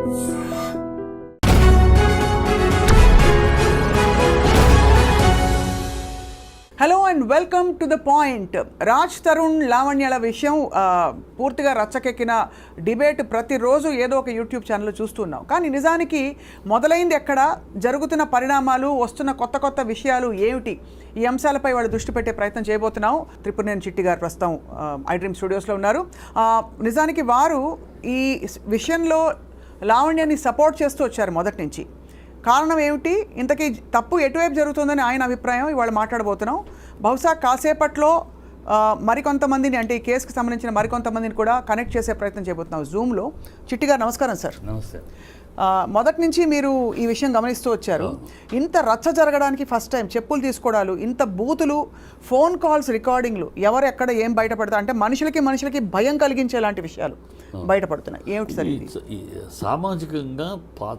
Hello and welcome to the point. Raj Tarun లావణ్యల విషయం పూర్తిగా రచ్చకెక్కిన డిబేట్ ప్రతిరోజు ఏదో ఒక యూట్యూబ్ ఛానల్లో చూస్తున్నాం. కానీ నిజానికి మొదలైంది ఎక్కడ, జరుగుతున్న పరిణామాలు, వస్తున్న కొత్త కొత్త విషయాలు ఏమిటి, ఈ అంశాలపై వాళ్ళు దృష్టి పెట్టే ప్రయత్నం చేయబోతున్నాం. త్రిపురనేని చిట్టి గారు ప్రస్తుతం ఐ డ్రీమ్ స్టూడియోస్లో ఉన్నారు. నిజానికి వారు ఈ విషయంలో లావణ్యాన్ని సపోర్ట్ చేస్తూ వచ్చారు మొదటి నుంచి. కారణం ఏమిటి, ఇంతకీ తప్పు ఎటువైపు జరుగుతుందని ఆయన అభిప్రాయం ఇవాళ మాట్లాడబోతున్నాం. బహుశా కాసేపట్లో మరికొంతమందిని, అంటే ఈ కేసుకి సంబంధించిన మరికొంతమందిని కూడా కనెక్ట్ చేసే ప్రయత్నం చేయబోతున్నాం జూమ్లో. చిట్టి గారు నమస్కారం సార్. నమస్తే. మొదటి నుంచి మీరు ఈ విషయం గమనిస్తూ వచ్చారు. ఇంత రచ్చ జరగడానికి ఫస్ట్ టైం చెప్పులు తీసుకోవడాలు, ఇంత బూతులు, ఫోన్ కాల్స్ రికార్డింగ్లు, ఎవరు ఎక్కడ ఏం బయటపడతారు అంటే మనుషులకి భయం కలిగించేలాంటి విషయాలు బయటపడుతున్నాయి. ఏమిటి సార్ ఇది? సామాజికంగా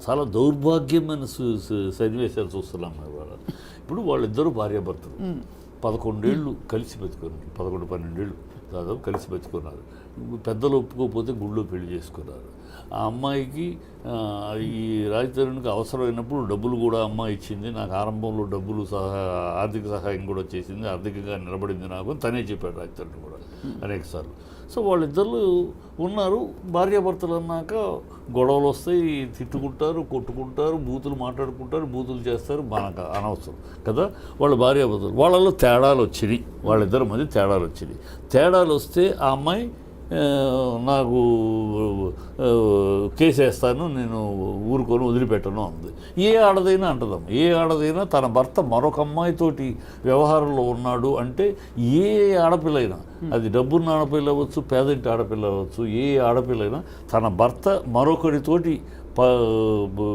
చాలా దౌర్భాగ్యమైన సన్నివేశాలు చూస్తున్నాం ఇవాళ. ఇప్పుడు వాళ్ళిద్దరూ భార్యాభర్తలు 11 ఏళ్ళు కలిసి బతుకున్నారు, 11-12 ఏళ్ళు దాదాపు కలిసి బతుకున్నారు. పెద్దలు ఒప్పుకోకపోతే గుళ్ళో పెళ్లి చేసుకున్నారు. ఆ అమ్మాయికి ఈ రాజ్ తరుణ్కి అవసరమైనప్పుడు డబ్బులు కూడా అమ్మాయి ఇచ్చింది. నాకు ఆరంభంలో డబ్బులు ఆర్థిక సహాయం కూడా చేసింది, ఆర్థికంగా నిలబడింది నాకు తనే చెప్పాడు రాజ్ తరుణ్ కూడా అనేకసార్లు. సో వాళ్ళిద్దరు ఉన్నారు. భార్యాభర్తలు అన్నాక గొడవలు వస్తాయి, తిట్టుకుంటారు, కొట్టుకుంటారు, బూతులు మాట్లాడుకుంటారు, బూతులు చేస్తారు. మనకు అనవసరం కదా. వాళ్ళ భార్యాభర్తలు వాళ్ళలో తేడాలు వచ్చినాయి, వాళ్ళిద్దరి మధ్య తేడాలు వచ్చినాయి. తేడాలు వస్తే ఆ అమ్మాయి నాకు కేసు వేస్తాను, నేను ఊరుకొని వదిలిపెట్టను అంది. ఏ ఆడదైనా అంటదాం, ఏ ఆడదైనా తన భర్త మరొక అమ్మాయితోటి వ్యవహారంలో ఉన్నాడు అంటే, ఏ ఆడపిల్లైనా, అది డబ్బున్న ఆడపిల్ల అవ్వచ్చు, పేదంటి ఆడపిల్ల అవ్వచ్చు, ఏ ఆడపిల్లైనా తన భర్త మరొకరితోటి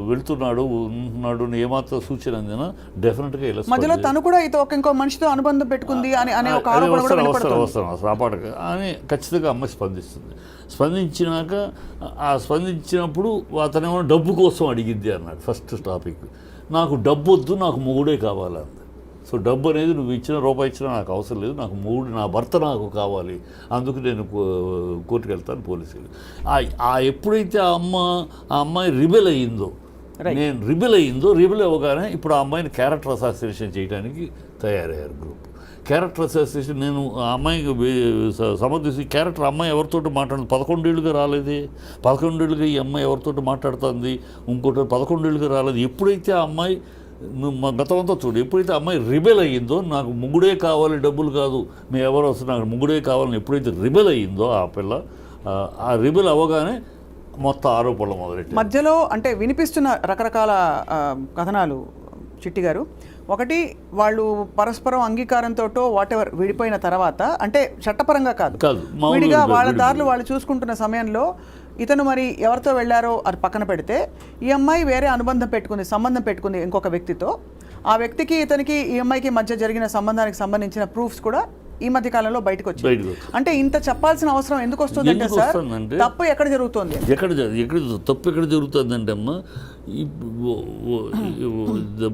వెళ్తున్నాడు ఉంటున్నాడు ఏమాత్రం సూచన అందినా డెఫినెట్గా ఇలా మధ్యలో తను కూడా ఇంకో మనిషితో అనుబంధం పెట్టుకుంది అనే ఒక ఆరోపణ రాపాటగా అని ఖచ్చితంగా అమ్మాయి స్పందిస్తుంది. స్పందించినాక స్పందించినప్పుడు అతనేమో డబ్బు కోసం అడిగిద్ది అన్నాడు. ఫస్ట్ టాపిక్, నాకు డబ్బు వద్దు, నాకు మొగుడే కావాలంది. సో డబ్బు అనేది నువ్వు ఇచ్చిన రూపాయి ఇచ్చినా నాకు అవసరం లేదు, నాకు మొగుడు, నా భర్త నాకు కావాలి, అందుకు నేను కోర్టుకు వెళ్తాను పోలీసులు. ఎప్పుడైతే ఆ అమ్మాయి రిబెల్ అయ్యిందో, రిబెల్ అవ్వగానే ఇప్పుడు ఆ అమ్మాయిని క్యారెక్టర్ అసాసినేషన్ చేయడానికి తయారయ్యారు గ్రూప్. క్యారెక్టర్ అసాసినేషన్ నేను ఆ అమ్మాయికి సమర్థించి, క్యారెక్టర్ అమ్మాయి ఎవరితో మాట్లాడుతుంది, 11 ఏళ్ళుగా రాలేదే, 11 ఏళ్ళుగా ఈ అమ్మాయి ఎవరితో మాట్లాడుతుంది, ఇంకోటి 11 ఏళ్ళుగా రాలేదు. ఎప్పుడైతే ఆ అమ్మాయి గతమంతా చూడు, ఎప్పుడైతే అమ్మాయి రిబెల్ అయ్యిందో, నాకు ముగ్గుడే కావాలి డబ్బులు కాదు, మేము ఎవరు వస్తుంది, నాకు ముగ్గుడే కావాలని ఎప్పుడైతే రిబెల్ అయ్యిందో ఆ పిల్ల, ఆ రిబెల్ అవ్వగానే మొత్తం ఆరోపణలు మొదలెట్టాయి. మధ్యలో అంటే వినిపిస్తున్న రకరకాల కథనాలు చిట్టి గారు. ఒకటి, వాళ్ళు పరస్పరం అంగీకారంతో వాటెవర్ విడిపోయిన తర్వాత, అంటే చట్టపరంగా కాదు, విడిగా వాళ్ళ దారులు వాళ్ళు చూసుకుంటున్న సమయంలో ఇతను మరి ఎవరితో వెళ్ళారో అది పక్కన పెడితే, ఈ అమ్మాయి వేరే సంబంధం పెట్టుకుంది ఇంకొక వ్యక్తితో. ఆ వ్యక్తికి ఇతనికి ఈ అమ్మాయికి మధ్య జరిగిన సంబంధానికి సంబంధించిన ప్రూఫ్స్ కూడా ఈ మధ్య కాలంలో బయటకు వచ్చాయి. అంటే ఇంత చెప్పాల్సిన అవసరం ఎందుకు వస్తుందంటే సార్, తప్పు ఎక్కడ జరుగుతుంది, తప్పు ఎక్కడ జరుగుతుందంటే అమ్మా,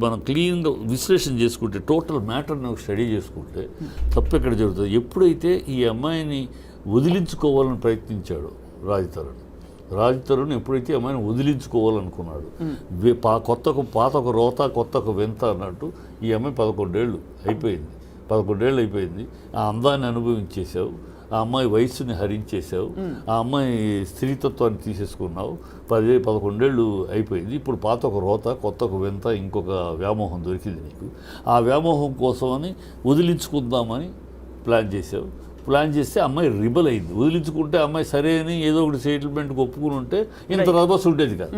మనం క్లీన్గా విశ్లేషణ చేసుకుంటే, టోటల్ మ్యాటర్ని స్టడీ చేసుకుంటే తప్పు ఎక్కడ జరుగుతుంది. ఎప్పుడైతే ఈ అమ్మాయిని వదిలించుకోవాలని ప్రయత్నించాడో రాజ్ తరుణ్ ఎప్పుడైతే అమ్మాయిని వదిలించుకోవాలనుకున్నాడు, పాత ఒక రోత కొత్త ఒక వింత అన్నట్టు, ఈ అమ్మాయి 11 ఏళ్ళు అయిపోయింది. ఆ అందాన్ని అనుభవించేసావు, ఆ అమ్మాయి వయస్సుని హరించేసావు, ఆ అమ్మాయి స్త్రీతత్వాన్ని తీసేసుకున్నావు. 11 ఏళ్ళు అయిపోయింది. ఇప్పుడు పాత ఒక రోత కొత్త ఒక వింత, ఇంకొక వ్యామోహం దొరికింది నీకు. ఆ వ్యామోహం కోసమని వదిలించుకుందామని ప్లాన్ చేస్తే అమ్మాయి రిబల్ అయింది. వదిలించుకుంటే అమ్మాయి సరే అని ఏదో ఒకటి సెటిల్మెంట్కి ఒప్పుకుని ఉంటే ఇంత రభస్ ఉండేది కాదు.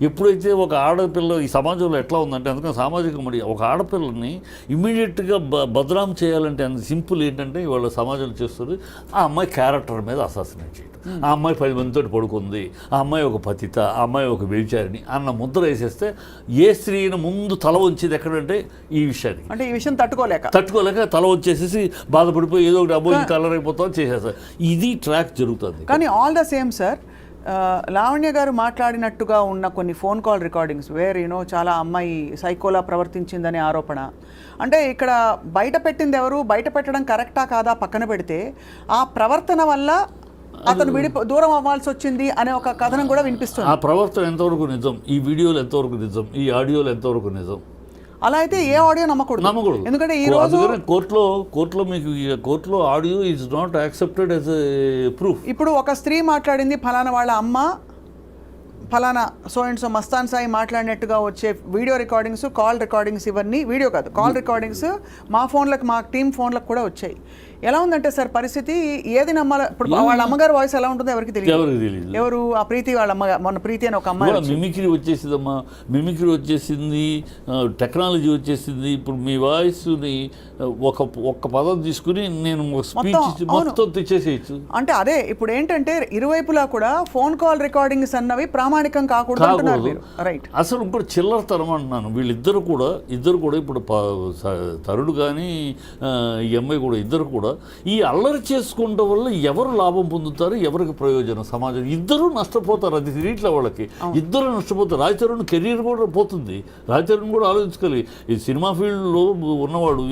ఎప్పుడైతే ఒక ఆడపిల్ల ఈ సమాజంలో ఎట్లా ఉందంటే, అందుకని సామాజిక మరి ఒక ఆడపిల్లని ఇమ్మీడియట్గా బదనాం చేయాలంటే అంత సింపుల్ ఏంటంటే ఇవాళ సమాజంలో చేస్తుంది, ఆ అమ్మాయి క్యారెక్టర్ మీద అసాసినేట్ చేయడం. ఆ అమ్మాయి 10 మందితో పడుకుంది, ఆ అమ్మాయి ఒక పతిత, ఆ అమ్మాయి ఒక వ్యభిచారిణి అన్న ముద్ర వేసేస్తే ఏ స్త్రీని ముందు తల వంచేది ఎక్కడంటే ఈ విషయానికి, అంటే ఈ విషయం తట్టుకోలేక తల వచ్చేసేసి బాధపడిపోయి ఏదో ఒకటి అబ్బో కలర్ అయిపోతాం చేసేస్తారు. ఇది ట్రాక్ జరుగుతుంది. కానీ all the same sir, Lavanya గారు మాట్లాడినట్టుగా ఉన్న కొన్ని ఫోన్ కాల్ రికార్డింగ్స్ వేర్ చాలా అమ్మాయి సైకోలా ప్రవర్తించిందనే ఆరోపణ. అంటే ఇక్కడ బయట పెట్టింది ఎవరు, బయట పెట్టడం కరెక్టా కాదా పక్కన పెడితే, ఆ ప్రవర్తన వల్ల అతను దూరం అవ్వాల్సి వచ్చింది అనే ఒక కథనం కూడా వినిపిస్తుంది. ఆ ప్రవర్తన ఎంతవరకు నిజం, ఈ వీడియోలు ఎంతవరకు నిజం, ఈ ఆడియోలు ఎంతవరకు నిజం? అలా అయితే ఏ ఆడియో నమ్మకూడదు. ఎందుకంటే ఈ రోజు కోర్టులో audio is not accepted as a proof. ఇప్పుడు ఒక స్త్రీ మాట్లాడింది, ఫలానా వాళ్ళ అమ్మ ఫలానా so and so Mastan Sai మాట్లాడినట్టుగా వచ్చే వీడియో రికార్డింగ్స్, కాల్ రికార్డింగ్స్, ఇవన్నీ వీడియో కాదు కాల్ రికార్డింగ్స్ మా ఫోన్లకు, మా టీం ఫోన్లకు కూడా వచ్చాయి. ఎలా ఉందంటే సార్ పరిస్థితి, ఏది నమ్మాలి? ఇప్పుడు వాళ్ళ అమ్మగారి వాయిస్ ఎలా ఉంటుందో ఎవరికి తెలియదు. ఎవరు ఆ ప్రీతి వాళ్ళ అమ్మ, మొన్న ప్రీతి అని ఒక అమ్మాయి మిమిక్రీ వచ్చేసిందమ్మా, మిమిక్రీ వచ్చేసింది, టెక్నాలజీ వచ్చేసింది. ఇప్పుడు మీ వాయిస్ని ఒక్క పదం తీసుకుని నేను స్పీచ్ మొత్తం తెచ్చేసేయచ్చు. అంటే అదే ఇప్పుడు ఏంటంటే ఇరువైపులా కూడా ఫోన్ కాల్ రికార్డింగ్స్ అన్నవి ప్రామాణికం కాకూడదు. రైట్. అసలు ఇంకోటి చిల్లరతనం అంటున్నాను. వీళ్ళిద్దరు కూడా ఇప్పుడు తరుడు కానీ ఈ అమ్మాయి కూడా ఇద్దరు కూడా ఈ అల్లరి చేసుకోవడం వల్ల ఎవరు లాభం పొందుతారు, ఎవరికి ప్రయోజనం? సమాజం ఇద్దరు నష్టపోతారు. అది తిరిగిట్ల వాళ్ళకి ఇద్దరు నష్టపోతారు. రాజతరుణ్ కెరీర్ కూడా పోతుంది. రాజతరుణ్ కూడా ఆలోచించుకోవాలి. ఈ సినిమా ఫీల్డ్లో ఉన్నవాడు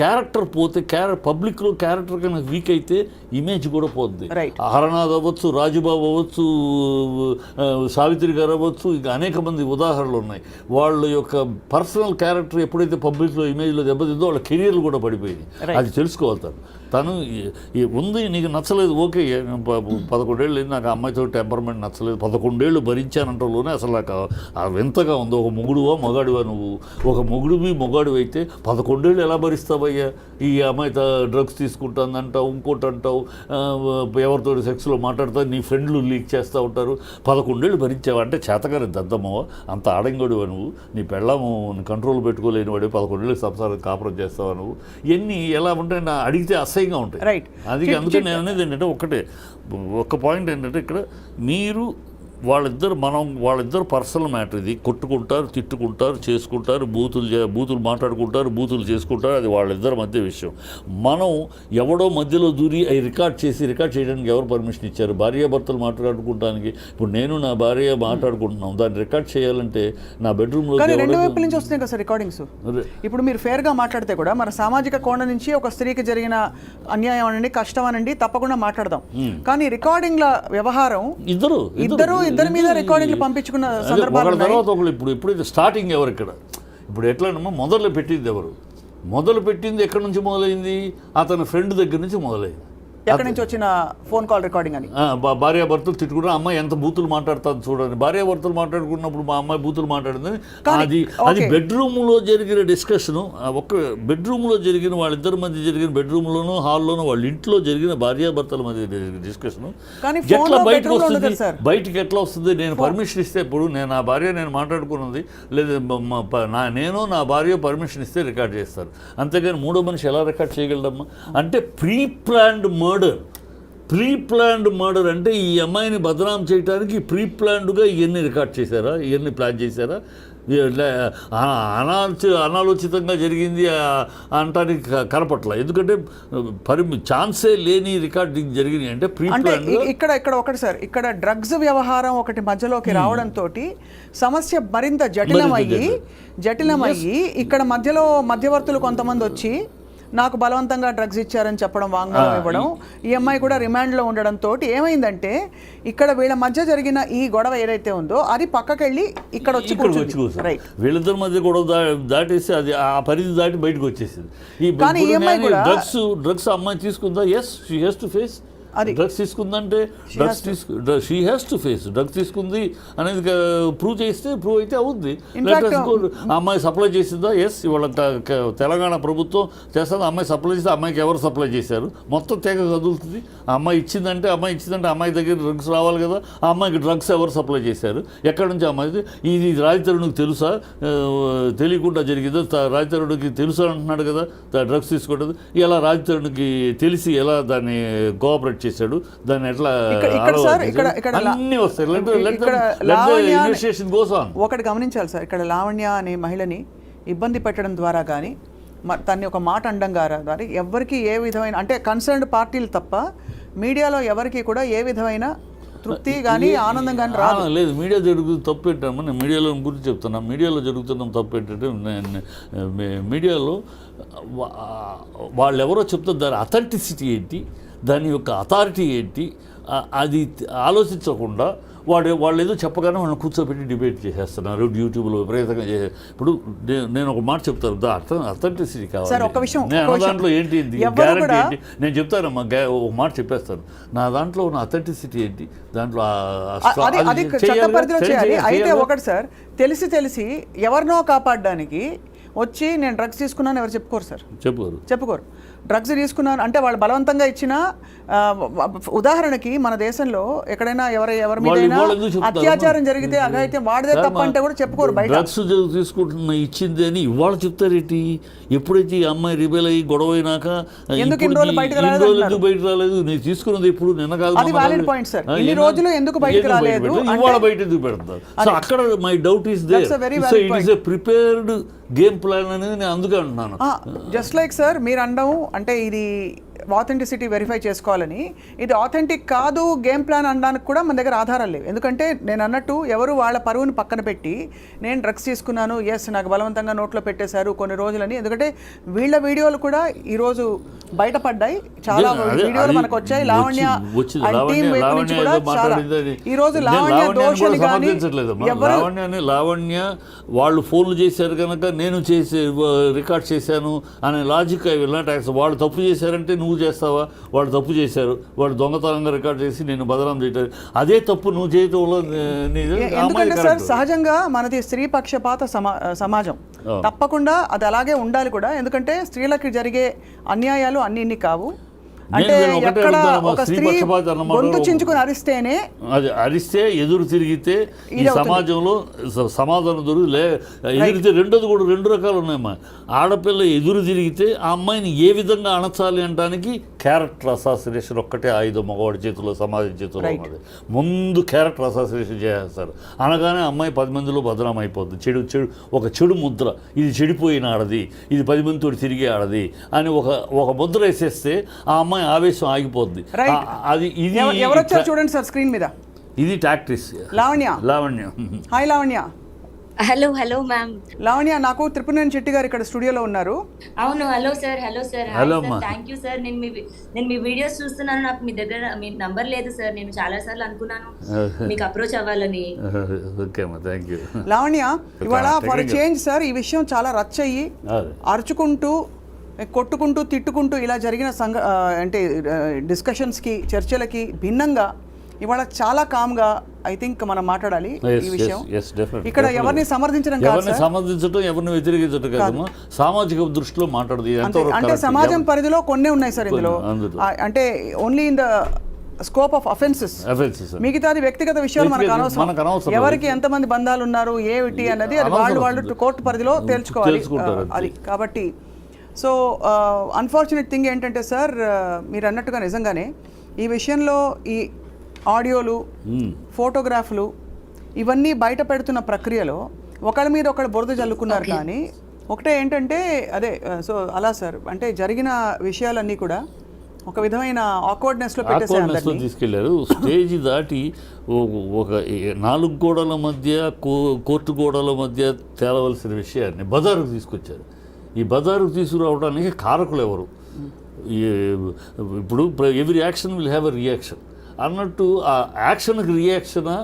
క్యారెక్టర్ పోతే, పబ్లిక్లో క్యారెక్టర్ కన్నా వీక్ అయితే ఇమేజ్ కూడా పోతుంది. హరనాథ్ అవ్వచ్చు, రాజుబాబు అవ్వచ్చు, సావిత్రి గారు అవ్వచ్చు, ఇంకా అనేక మంది ఉదాహరణలు ఉన్నాయి. వాళ్ళ యొక్క పర్సనల్ క్యారెక్టర్ ఎప్పుడైతే పబ్లిక్లో ఇమేజ్లో దెబ్బతిందో వాళ్ళ కెరీర్లు కూడా పడిపోయింది. అది తెలుసుకోవాలి. తను ఉంది, నీకు నచ్చలేదు, ఓకే, 11 ఏళ్ళు నాకు అమ్మాయితో టెంపర్మెంట్ నచ్చలేదు, 11 ఏళ్ళు భరించానంటలోనే అసలు నాకు వింతగా ఉంది. ఒక మొగుడువా మొగాడివా నువ్వు? ఒక మొగాడు అయితే 11 ఏళ్ళు ఎలా భరిస్తావయ్యా? ఈ అమ్మాయితో డ్రగ్స్ తీసుకుంటుంది అంటావు, ఇంకోటి అంటావు, ఎవరితో సెక్స్లో మాట్లాడతావు, నీ ఫ్రెండ్లు లీక్ చేస్తూ ఉంటారు. 11 ఏళ్ళు భరించావా అంటే చేతగానే దద్దమ్మవా? అంత ఆడంగోడివా నువ్వు? నీ పెళ్ళాము కంట్రోల్ పెట్టుకోలేని వాడు 11 ఏళ్ళు సంసారం కాపురం చేస్తావా నువ్వు? ఇవన్నీ ఎలా ఉంటాయి అడిగితే అసహ్యంగా ఉంటాయి. రైట్. అందుకే నేను అనేది ఏంటంటే ఒక్క పాయింట్ ఏంటంటే ఇక్కడ మీరు వాళ్ళిద్దరు పర్సనల్ మ్యాటర్. ఇది కొట్టుకుంటారు, తిట్టుకుంటారు, చేసుకుంటారు, బూతులు మాట్లాడుకుంటారు, బూతులు చేసుకుంటారు. అది వాళ్ళిద్దరి మధ్య విషయం. మనం ఎవడో మధ్యలో దూరి అవి రికార్డ్ చేయడానికి ఎవరు పర్మిషన్ ఇచ్చారు? భార్యాభర్తలు మాట్లాడుకోవడానికి. ఇప్పుడు నేను నా భార్య మాట్లాడుకుంటున్నాం, దాన్ని రికార్డ్ చేయాలంటే నా బెడ్రూమ్లో రెండు వైపుల నుంచి వస్తున్నాయి కదా సార్ రికార్డింగ్స్. ఇప్పుడు మీరు ఫేర్గా మాట్లాడితే కూడా మన సామాజిక కోణం నుంచి ఒక స్త్రీకి జరిగిన అన్యాయం అనండి, కష్టం అనండి, తప్పకుండా మాట్లాడదాం. కానీ రికార్డింగ్ల వ్యవహారం ఇద్దరు మీద రికార్డింగ్లు పంపించుకున్న సందర్భాలు తర్వాత ఒకళ్ళు. ఇప్పుడు స్టార్టింగ్ ఎవరు ఇక్కడ? ఇప్పుడు ఎట్లా మొదలు పెట్టింది ఎక్కడి నుంచి మొదలైంది? అతని ఫ్రెండ్ దగ్గర నుంచి మొదలైంది. ఎక్కడి నుంచి వచ్చిన ఫోన్ కాల్ రికార్డింగ్ అని. భార్యాభర్తలు తిట్టుకుంటే అమ్మాయి ఎంత బూతులు మాట్లాడుతుంది చూడండి. భార్యాభర్తలు మాట్లాడుకున్నప్పుడు మా అమ్మాయి బూతులు మాట్లాడిందని అది బెడ్రూమ్లో జరిగిన డిస్కషను. ఒక బెడ్రూమ్లో జరిగిన వాళ్ళిద్దరి మధ్య జరిగిన బెడ్రూమ్లోనూ హాల్లోనూ వాళ్ళ ఇంట్లో జరిగిన భార్యాభర్తల మధ్య జరిగిన డిస్కషను ఎట్లా బయటకు వస్తుంది? బయటికి ఎట్లా వస్తుంది? నేను పర్మిషన్ ఇస్తే, ఇప్పుడు నా భార్య నేను మాట్లాడుకున్నది లేదా నేను నా భార్య పర్మిషన్ ఇస్తే రికార్డ్ చేస్తారు. అంతేగాని మూడో మనిషి ఎలా రికార్డ్ చేయగలడమ్మా? అంటే ప్రీ ప్లాన్డ్ మర్డర్ అంటే ఈ అమ్మాయిని బదనాం చేయడానికి ప్రీ ప్లాన్డ్గా ఇవన్నీ రికార్డ్ చేశారా? ఇవన్నీ ప్లాన్ చేశారా? అనాలోచితంగా జరిగింది అంటానికి కనపట్ల. ఎందుకంటే ఛాన్సే లేని రికార్డింగ్ జరిగినాయి అంటే ప్రీ ప్లాన్. ఇక్కడ ఒకటి సార్, ఇక్కడ డ్రగ్స్ వ్యవహారం ఒకటి మధ్యలోకి రావడంతో సమస్య మరింత జటిలమయ్యి ఇక్కడ మధ్యవర్తులు కొంతమంది వచ్చి నాకు బలవంతంగా డ్రగ్స్ ఇచ్చారని చెప్పడం, వాంగ్మూలం ఇవ్వడం, ఈ అమ్మాయి కూడా రిమాండ్లో ఉండడంతో ఏమైందంటే ఇక్కడ వీళ్ళ మధ్య జరిగిన ఈ గొడవ ఏదైతే ఉందో అది పక్కకెళ్ళి ఇక్కడ వచ్చి రైట్. వీళ్ళిద్దరి మధ్య గొడవ దాటేసి అది ఆ పరిధి దాటి బయటకు వచ్చేసింది. కానీ ఈ అమ్మాయి కూడా డ్రగ్స్ అమ్మాయి తీసుకుందా? Yes, she has to face. Drugs తీసుకుందంటే she has to face. Drugs తీసుకుంది అనేది ప్రూవ్ అయితే అవుద్ది. అమ్మాయి సప్లై చేసిందా? ఎస్, ఇవాళ తెలంగాణ ప్రభుత్వం చేస్తుంది. అమ్మాయి సప్లై చేస్తే అమ్మాయికి ఎవరు సప్లై చేశారు? మొత్తం తెగ కదులుతుంది. అమ్మాయి ఇచ్చిందంటే అమ్మాయి దగ్గర డ్రగ్స్ రావాలి కదా. ఆ అమ్మాయికి డ్రగ్స్ ఎవరు సప్లై చేశారు? ఎక్కడి నుంచి అమ్మాయి? ఇది రాజతరుణ్కి తెలుసా? తెలియకుండా జరిగిందో? రాజతరుణ్కి తెలుసా అంటున్నాడు కదా డ్రగ్స్ తీసుకోవడం. ఇలా రాజతరుణ్కి తెలిసి ఎలా దాన్ని కోఆపరేట్ చేశాడు, దాన్ని ఎట్లా అన్ని వస్తాయి. ఒకటి గమనించాలి సార్, ఇక్కడ లావణ్య అనే మహిళని ఇబ్బంది పెట్టడం ద్వారా కానీ తన్ని ఒక మాట అనడం ద్వారా ఎవరికి ఏ విధమైన అంటే కన్సర్న్డ్ పార్టీలు తప్ప మీడియాలో ఎవరికి కూడా ఏ విధమైన తృప్తి కానీ ఆనందం కానీ లేదు. మీడియా జరుగుతుంది తప్పు ఏంటమ్మా? నేను మీడియాలో గురించి చెప్తున్నా. మీడియాలో జరుగుతున్న తప్పు ఏంటంటే మీడియాలో వాళ్ళు ఎవరో చెప్తారు, దాని అథెంటిసిటీ ఏంటి, దాని యొక్క అథారిటీ ఏంటి, అది ఆలోచించకుండా వాళ్ళు ఏదో చెప్పగానే వాళ్ళని కూర్చోబెట్టి డిబేట్ చేసేస్తున్నారు యూట్యూబ్లో విపరీతంగా ఇప్పుడు నేను ఒక మాట చెప్తాను, అథెంటిసిటీ కావాలి. నేను దాంట్లో ఏంటి గ్యారంటీ ఏంటి నేను చెప్తానమ్మా, ఒక మాట చెప్పేస్తాను. నా దాంట్లో ఉన్న అథెంటిసిటీ ఏంటి, దాంట్లో అయితే ఒకటి సార్, తెలిసి ఎవరినో కాపాడడానికి వచ్చి నేను డ్రగ్స్ తీసుకున్నాను ఎవరు చెప్పుకోరు సార్, చెప్పుకోరు. డ్రగ్స్ తీసుకున్నాను అంటే వాళ్ళు బలవంతంగా ఇచ్చిన, ఉదాహరణకి మన దేశంలో ఎక్కడైనా ఎవరి మీద అత్యాచారం జరిగితే అగైతే వాడిదే తప్ప అంటే కూడా చెప్పుకోరు. బయట డ్రగ్స్ తీసుకుంటున్న ఇచ్చింది అని ఇవాళ చెప్తారేంటి? ఎప్పుడైతే ఈ అమ్మాయి రిబెల్ అయ్యి గొడవ అయినాక ఎందుకు బయటకు రాలేదు, నేను తీసుకున్నది ఎప్పుడు నిన్న కాదు. అది వాలిడ్ పాయింట్ సార్. ఇన్ని రోజులు ఎందుకు బయటకు రాలేదు, ఇవాళ బయట ఎందుకు పెడతారు? సో అక్కడ my doubt is there. So it is a prepared game plan అనేది నేను అందుకే అంటున్నాను. జస్ట్ లైక్ సార్ మీరు అనడం అంటే ఇది ఆథెంటిసిటీ వెరిఫై చేసుకోవాలని, ఇది ఆథెంటిక్ కాదు గేమ్ ప్లాన్ అనడానికి కూడా మన దగ్గర ఆధారాలు లేవు. ఎందుకంటే నేను అన్నట్టు ఎవరు వాళ్ళ పరువుని పక్కన పెట్టి నేను డ్రగ్స్ తీసుకున్నాను, ఎస్ నాకు బలవంతంగా నోట్లో పెట్టేశారు కొన్ని రోజులని, ఎందుకంటే వీళ్ళ వీడియోలు కూడా ఈరోజు బయటపడ్డాయి, చాలా వీడియోలు మనకు వచ్చాయి. లావణ్య నుంచి కూడా చాలా ఈరోజు లావణ్య దోషులు కానీ లావణ్య వాళ్ళు ఫోన్లు చేశారు కనుక నేను చేసి రికార్డ్ చేశాను అనే లాజిక్ అవి వాళ్ళు తప్పు చేశారంటే నువ్వు చేస్తావా? వాళ్ళు తప్పు చేశారు, వాళ్ళు దొంగతనంగా రికార్డ్ చేసి నేను బదనాం చేయటం, అదే తప్పు నువ్వు చేయటంలో. ఎందుకంటే సార్ సహజంగా మనది స్త్రీ పక్షపాత సమాజం, తప్పకుండా అది అలాగే ఉండాలి కూడా. ఎందుకంటే స్త్రీలకి జరిగే అన్యాయాలు అన్ని కావు. అంటే ఎక్కడ ఒక స్త్రీ గొంతు చించుకుని అరిస్తే ఎదురు తిరిగితే ఈ సమాజంలో సమాధానం ఎదిరితే రెండోది కూడా రెండు రకాలు ఉన్నాయమ్మా. ఆడపిల్ల ఎదురు తిరిగితే ఆ అమ్మాయిని ఏ విధంగా అణచాలి అనడానికి క్యారెక్టర్ అసాసినేషన్ ఒక్కటే ఆయుధం మగవాడి చేతిలో, సమాజం చేతిలో ఉన్నది. ముందు క్యారెక్టర్ అసాసినేషన్ చేస్తారు, అనగానే అమ్మాయి 10 మందిలో బదనాం అయిపోద్ది. ఒక చెడు ముద్ర, ఇది చెడిపోయిన ఆడది, ఇది 10 మందితో తిరిగే ఆడది అని ఒక ముద్ర వేసేస్తే ఆ అమ్మాయి ఆవేశం ఆగిపోద్ది. అది ఇది ఎవరొచ్చారు చూడండి సార్ స్క్రీన్ మీద. ఇది tactics. Lavanya. Hi Lavanya. Hello ma'am. Lavanya, నాకు త్రిపురనేని చెట్టి గారు ఇక్కడ స్టూడియోలో ఉన్నారు. అవును. Hello sir. Thank you sir. నేను మీ వీడియోస్ చూస్తున్నాను. నాకు మీ దగ్గర మీ నంబర్ లేదు సార్. నేను చాలా సార్లు అనుకున్నాను మీకు అప్రోచ్ అవ్వాలని. లావణ్య, ఇవాళ ఫర్ చేంజ్ సార్ ఈ విషయం చాలా రచ్చయ్యి అరుచుకుంటూ కొట్టుకుంటూ తిట్టుకుంటూ ఇలా జరిగిన అంటే డిస్కషన్స్కి చర్చలకి భిన్నంగా ఇవాళ చాలా కామ్గా ఐ థింక్ మనం మాట్లాడాలి ఈ విషయం. ఇక్కడ ఎవరిని సమర్థించడం ఎవరిని వ్యతిరేకించడం కాదు, సామాజిక దృష్టిలో మాట్లాడదు. అంటే సమాజం పరిధిలో కొన్నే ఉన్నాయి సార్ ఇందులో, అంటే only in the scope of offences. మిగతాది వ్యక్తిగత విషయాలు మనకు అనవసరం. ఎవరికి ఎంతమంది బంధాలు ఉన్నారు ఏమిటి అన్నది అది వాళ్ళు కోర్టు పరిధిలో తేల్చుకోవాలి అది. కాబట్టి సో అన్ఫార్చునేట్ థింగ్ ఏంటంటే సార్ మీరు అన్నట్టుగా నిజంగానే ఈ విషయంలో ఈ ఆడియోలు, ఫోటోగ్రాఫ్లు ఇవన్నీ బయట పెడుతున్న ప్రక్రియలో ఒకళ్ళ మీద ఒకళ్ళు బురద జల్లుకున్నారు. కానీ ఒకటే ఏంటంటే అదే సో అలా సార్ అంటే జరిగిన విషయాలన్నీ కూడా ఒక విధమైన ఆక్వర్డ్నెస్లో పెట్టేసారు, తీసుకెళ్లారు. స్టేజ్ దాటి ఒక 4 గోడల మధ్య, కోర్టు గోడల మధ్య తేలవలసిన విషయాన్ని బజారుకు తీసుకొచ్చారు. ఈ బజారుకు తీసుకురావడానికి కారకులు ఎవరు? ఇప్పుడు every action will have a reaction అన్నట్టు, ఆ యాక్షన్కి రియాక్షనా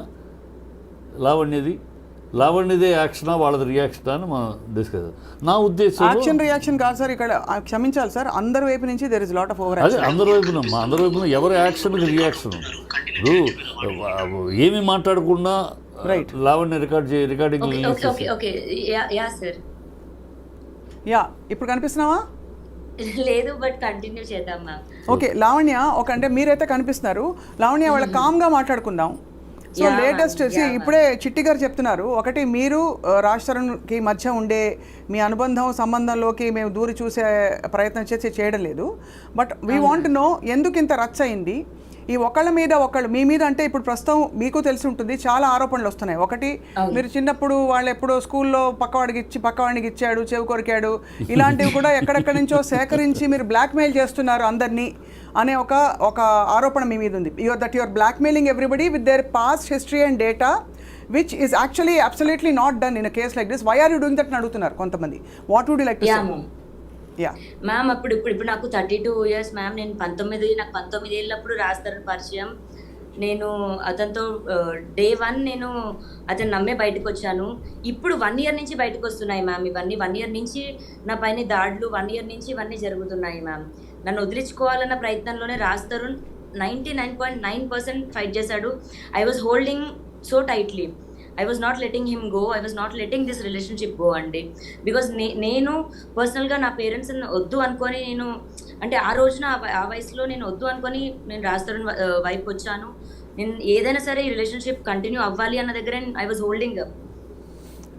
లావణ్యదే యాక్షనా వాళ్ళది రియాక్షనా అని మనం డిస్కస్. నా ఉద్దేశం యాక్షన్ రియాక్షన్ కాదు సార్, ఇక్కడ క్షమించాలి సార్, అందరి వైపు నుంచి there is lot of over action. అదే అందరి వైపున ఎవరి యాక్షన్కి రియాక్షన్. ఇప్పుడు ఏమి మాట్లాడకుండా లావణ్య రికార్డింగ్ ఇప్పుడు కనిపిస్తున్నావా? లేదు, బట్ కంటిన్యూ చేద్దాం మ్యామ్. ఓకే లావణ్య, అంటే మీరైతే కనిపిస్తున్నారు. లావణ్య, వాళ్ళ కామ్గా మాట్లాడుకుందాం. సో లేటెస్ట్ ఇప్పుడే చిట్టి గారు చెప్తున్నారు, ఒకటి మీరు రాజ్ తరుణ్కి మధ్య ఉండే మీ అనుబంధం సంబంధంలోకి మేము దూరి చూసే ప్రయత్నం చేయడం లేదు, బట్ వీ వాంట్ నో ఎందుకు ఇంత రచ్చ అయింది ఈ ఒకళ్ళ మీద ఒకళ్ళు. మీ మీద అంటే ఇప్పుడు ప్రస్తుతం మీకు తెలిసి ఉంటుంది చాలా ఆరోపణలు వస్తున్నాయి. ఒకటి, మీరు చిన్నప్పుడు వాళ్ళు ఎప్పుడో స్కూల్లో పక్కవాడికి ఇచ్చాడు, చెవి కొరికాడు, ఇలాంటివి కూడా ఎక్కడెక్కడి నుంచో సేకరించి మీరు బ్లాక్మెయిల్ చేస్తున్నారు అందరినీ అనే ఒక ఆరోపణ మీ మీద ఉంది. That your blackmailing everybody with their past history and data which is actually absolutely not done in a case like this. Why are you doing that అని అడుగుతున్నారు కొంతమంది. What would you like to say? Yeah ma'am ఇప్పుడు నాకు 32 years ma'am. నేను 19 ఏళ్ళప్పుడు రాస్తారు పరిచయం. నేను అతనితో డే 1 నేను అతను నమ్మే బయటకు వచ్చాను. ఇప్పుడు 1 ఇయర్ నుంచి బయటకు వస్తున్నాయి మ్యామ్ ఇవన్నీ. 1 ఇయర్ నుంచి నా పైన దాడులు, 1 ఇయర్ నుంచి ఇవన్నీ జరుగుతున్నాయి మ్యామ్. నన్ను వదిలించుకోవాలన్న ప్రయత్నంలోనే రాస్తారు 99.9% ఫైట్ చేశాడు. I was holding so tightly. I was not letting him go. I was not letting this relationship go అండి. బికాజ్ నేను పర్సనల్గా నా పేరెంట్స్ వద్దు అనుకొని, నేను అంటే ఆ రోజున ఆ వయసులో నేను వద్దు అనుకొని నేను రాజతరుణ్ వైపు వచ్చాను. నేను ఏదైనా సరే ఈ రిలేషన్షిప్ కంటిన్యూ అవ్వాలి అన్న దగ్గర ఐ వాజ్ హోల్డింగ్.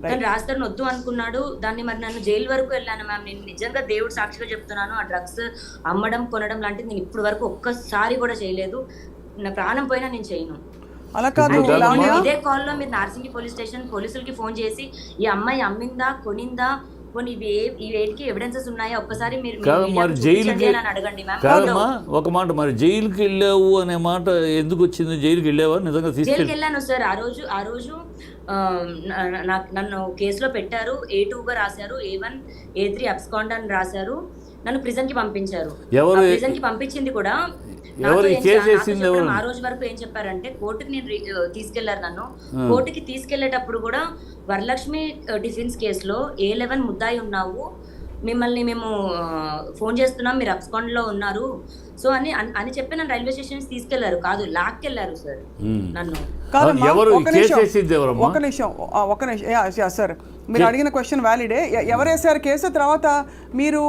కానీ రాజతరుణ్ వద్దు అనుకున్నాడు. దాన్ని మరి నన్ను జైలు వరకు వెళ్ళాను మ్యామ్. నేను నిజంగా దేవుడు సాక్షిగా చెప్తున్నాను, ఆ డ్రగ్స్ అమ్మడం కొనడం లాంటిది నేను ఇప్పుడు వరకు ఒక్కసారి కూడా చేయలేదు. నా ప్రాణం పోయినా నేను చేయను. అలా కాదు లావణ్య, ఇదే కాల్లో మీరు నార్సింగి పోలీస్ స్టేషన్ పోలీసులకి ఫోన్ చేసి ఈ అమ్మాయి అమ్మిందా కొనిందా కొన్ని ఈ వేటికి ఎవిడెన్సెస్ ఉన్నాయా ఒక్కసారి మీరు అడగండి మ్యామ్. కాదమ్మా, ఒక మాట, మరి జైలుకి వెళ్ళావు అనే మాట ఎందుకు వచ్చింది? జైలుకి వెళ్ళావా నిజంగా? జైలుకి వెళ్ళాను సార్. ఆ రోజు నన్ను కేసులో పెట్టారు. A2గా రాశారు, A1 A3 అబ్స్కాండ్ అని రాశారు. నన్ను ప్రిజన్ కి పంపించారు. ప్రిజన్ కి పంపించింది కూడా ఆ రోజు వరకు ఏం చెప్పారంటే కోర్టుకి నేను తీసుకెళ్లారు. నన్ను కోర్టుకి తీసుకెళ్లేటప్పుడు కూడా వరలక్ష్మి డిఫెన్స్ కేసులో A11 ముద్దాయి ఉన్నావు, మిమ్మల్ని మేము ఫోన్ చేస్తున్నాం, మీరు అబ్స్కాండ్ లో ఉన్నారు సో అని చెప్పి నన్ను రైల్వే స్టేషన్ తీసుకెళ్లారు. కాదు, లాక్కెళ్లారు సార్ నన్ను. ఒక నిమిషం సార్, మీరు అడిగిన క్వశ్చన్ వ్యాలిడే. ఎవరు వేసారు కేసు? తర్వాత మీరు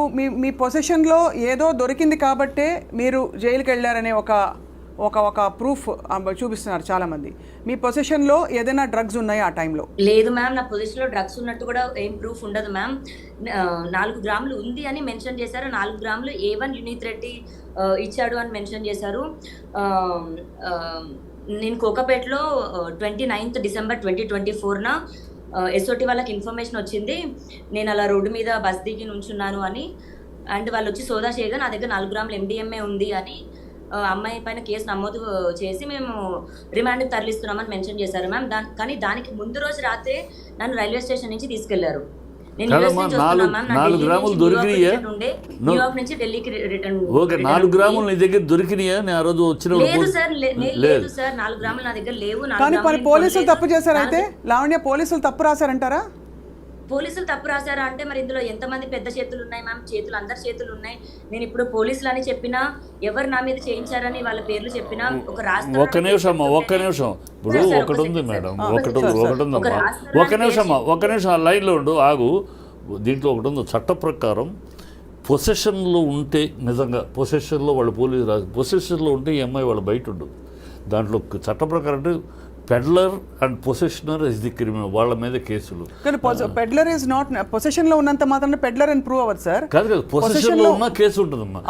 మీ పొజిషన్లో ఏదో దొరికింది కాబట్టే మీరు జైలుకి వెళ్ళారనే ఒక ప్రూఫ్ చూపిస్తున్నారు చాలా మంది. మీ పొజిషన్లో ఏదైనా డ్రగ్స్ ఉన్నాయా ఆ టైంలో? లేదు మ్యామ్, నా పొజిషన్లో డ్రగ్స్ ఉన్నట్టు కూడా ఏం ప్రూఫ్ ఉండదు మ్యామ్. 4 గ్రాములు ఉంది అని మెన్షన్ చేశారు. 4 గ్రాములు A1 యునీత్ రెడ్డి ఇచ్చాడు అని మెన్షన్ చేశారు. నేను కోకాపేటలో 29th డిసెంబర్ 2024న SOT వాళ్ళకి ఇన్ఫర్మేషన్ వచ్చింది నేను అలా రోడ్డు మీద బస్ దిగి నుంచున్నాను అని. అండ్ వాళ్ళు వచ్చి సోదా చేయగా నా దగ్గర 4 గ్రాములు MDMA ఉంది అని అమ్మాయి పైన కేసు నమోదు చేసి మేము రిమాండ్కి తరలిస్తున్నామని మెన్షన్ చేశారు మ్యామ్. కానీ దానికి ముందు రోజు రాత్రే నన్ను రైల్వే స్టేషన్ నుంచి తీసుకెళ్లారు. నేను గ్రాములు దొరికినాయా? న్యూయార్క్ నుంచి ఢిల్లీకి రిటర్న్. ఓకే, 4 గ్రాములు నీ దగ్గర దొరికినాయా? నేను ఆ రోజు వచ్చిన లేదు సార్, లేదు సార్, 4 గ్రాములు నా దగ్గర లేవు. కానీ పోలీసులు తప్పు చేశారు. అయితే లావణ్య, పోలీసులు తప్పు రాశారంటారా? పోలీసులు తప్పు రాశారా అంటే మరి ఇందులో ఎంతమంది పెద్ద చేతులు ఉన్నాయి మ్యామ్? చేతులు అందరి చేతులు ఉన్నాయి. నేను ఇప్పుడు పోలీసులు అని చెప్పినా, ఎవరు నా మీద చేయించారని వాళ్ళ పేర్లు చెప్పినా, ఒక్క నిమిషం ఇప్పుడు ఒకటి ఉంది మేడం, ఒక్క నిమిషం ఆ లైన్లో ఉండు, ఆగు. దీంట్లో ఒకటి ఉంది, చట్ట ప్రకారం పొసెషన్లో ఉంటే, నిజంగా పొసెషన్లో వాళ్ళు పోలీసు రాదు, పొసెషన్లో ఉంటే ఈ అమ్మాయి వాళ్ళు బయట ఉండు. దాంట్లో చట్ట ప్రకారం అంటే peddler and possessioner is the criminal, వాళ్ళ మీద కేసులు. కానీ పెడ్లర్ ఇస్ నాట్ పొసెషన్ లో ఉన్నంత మాత్రం పెడ్లర్ అని ప్రూవ్ అవ్వదు సార్. కాదు, పొసెషన్ లో ఉన్న కేసు ఉంటుందమ్మా.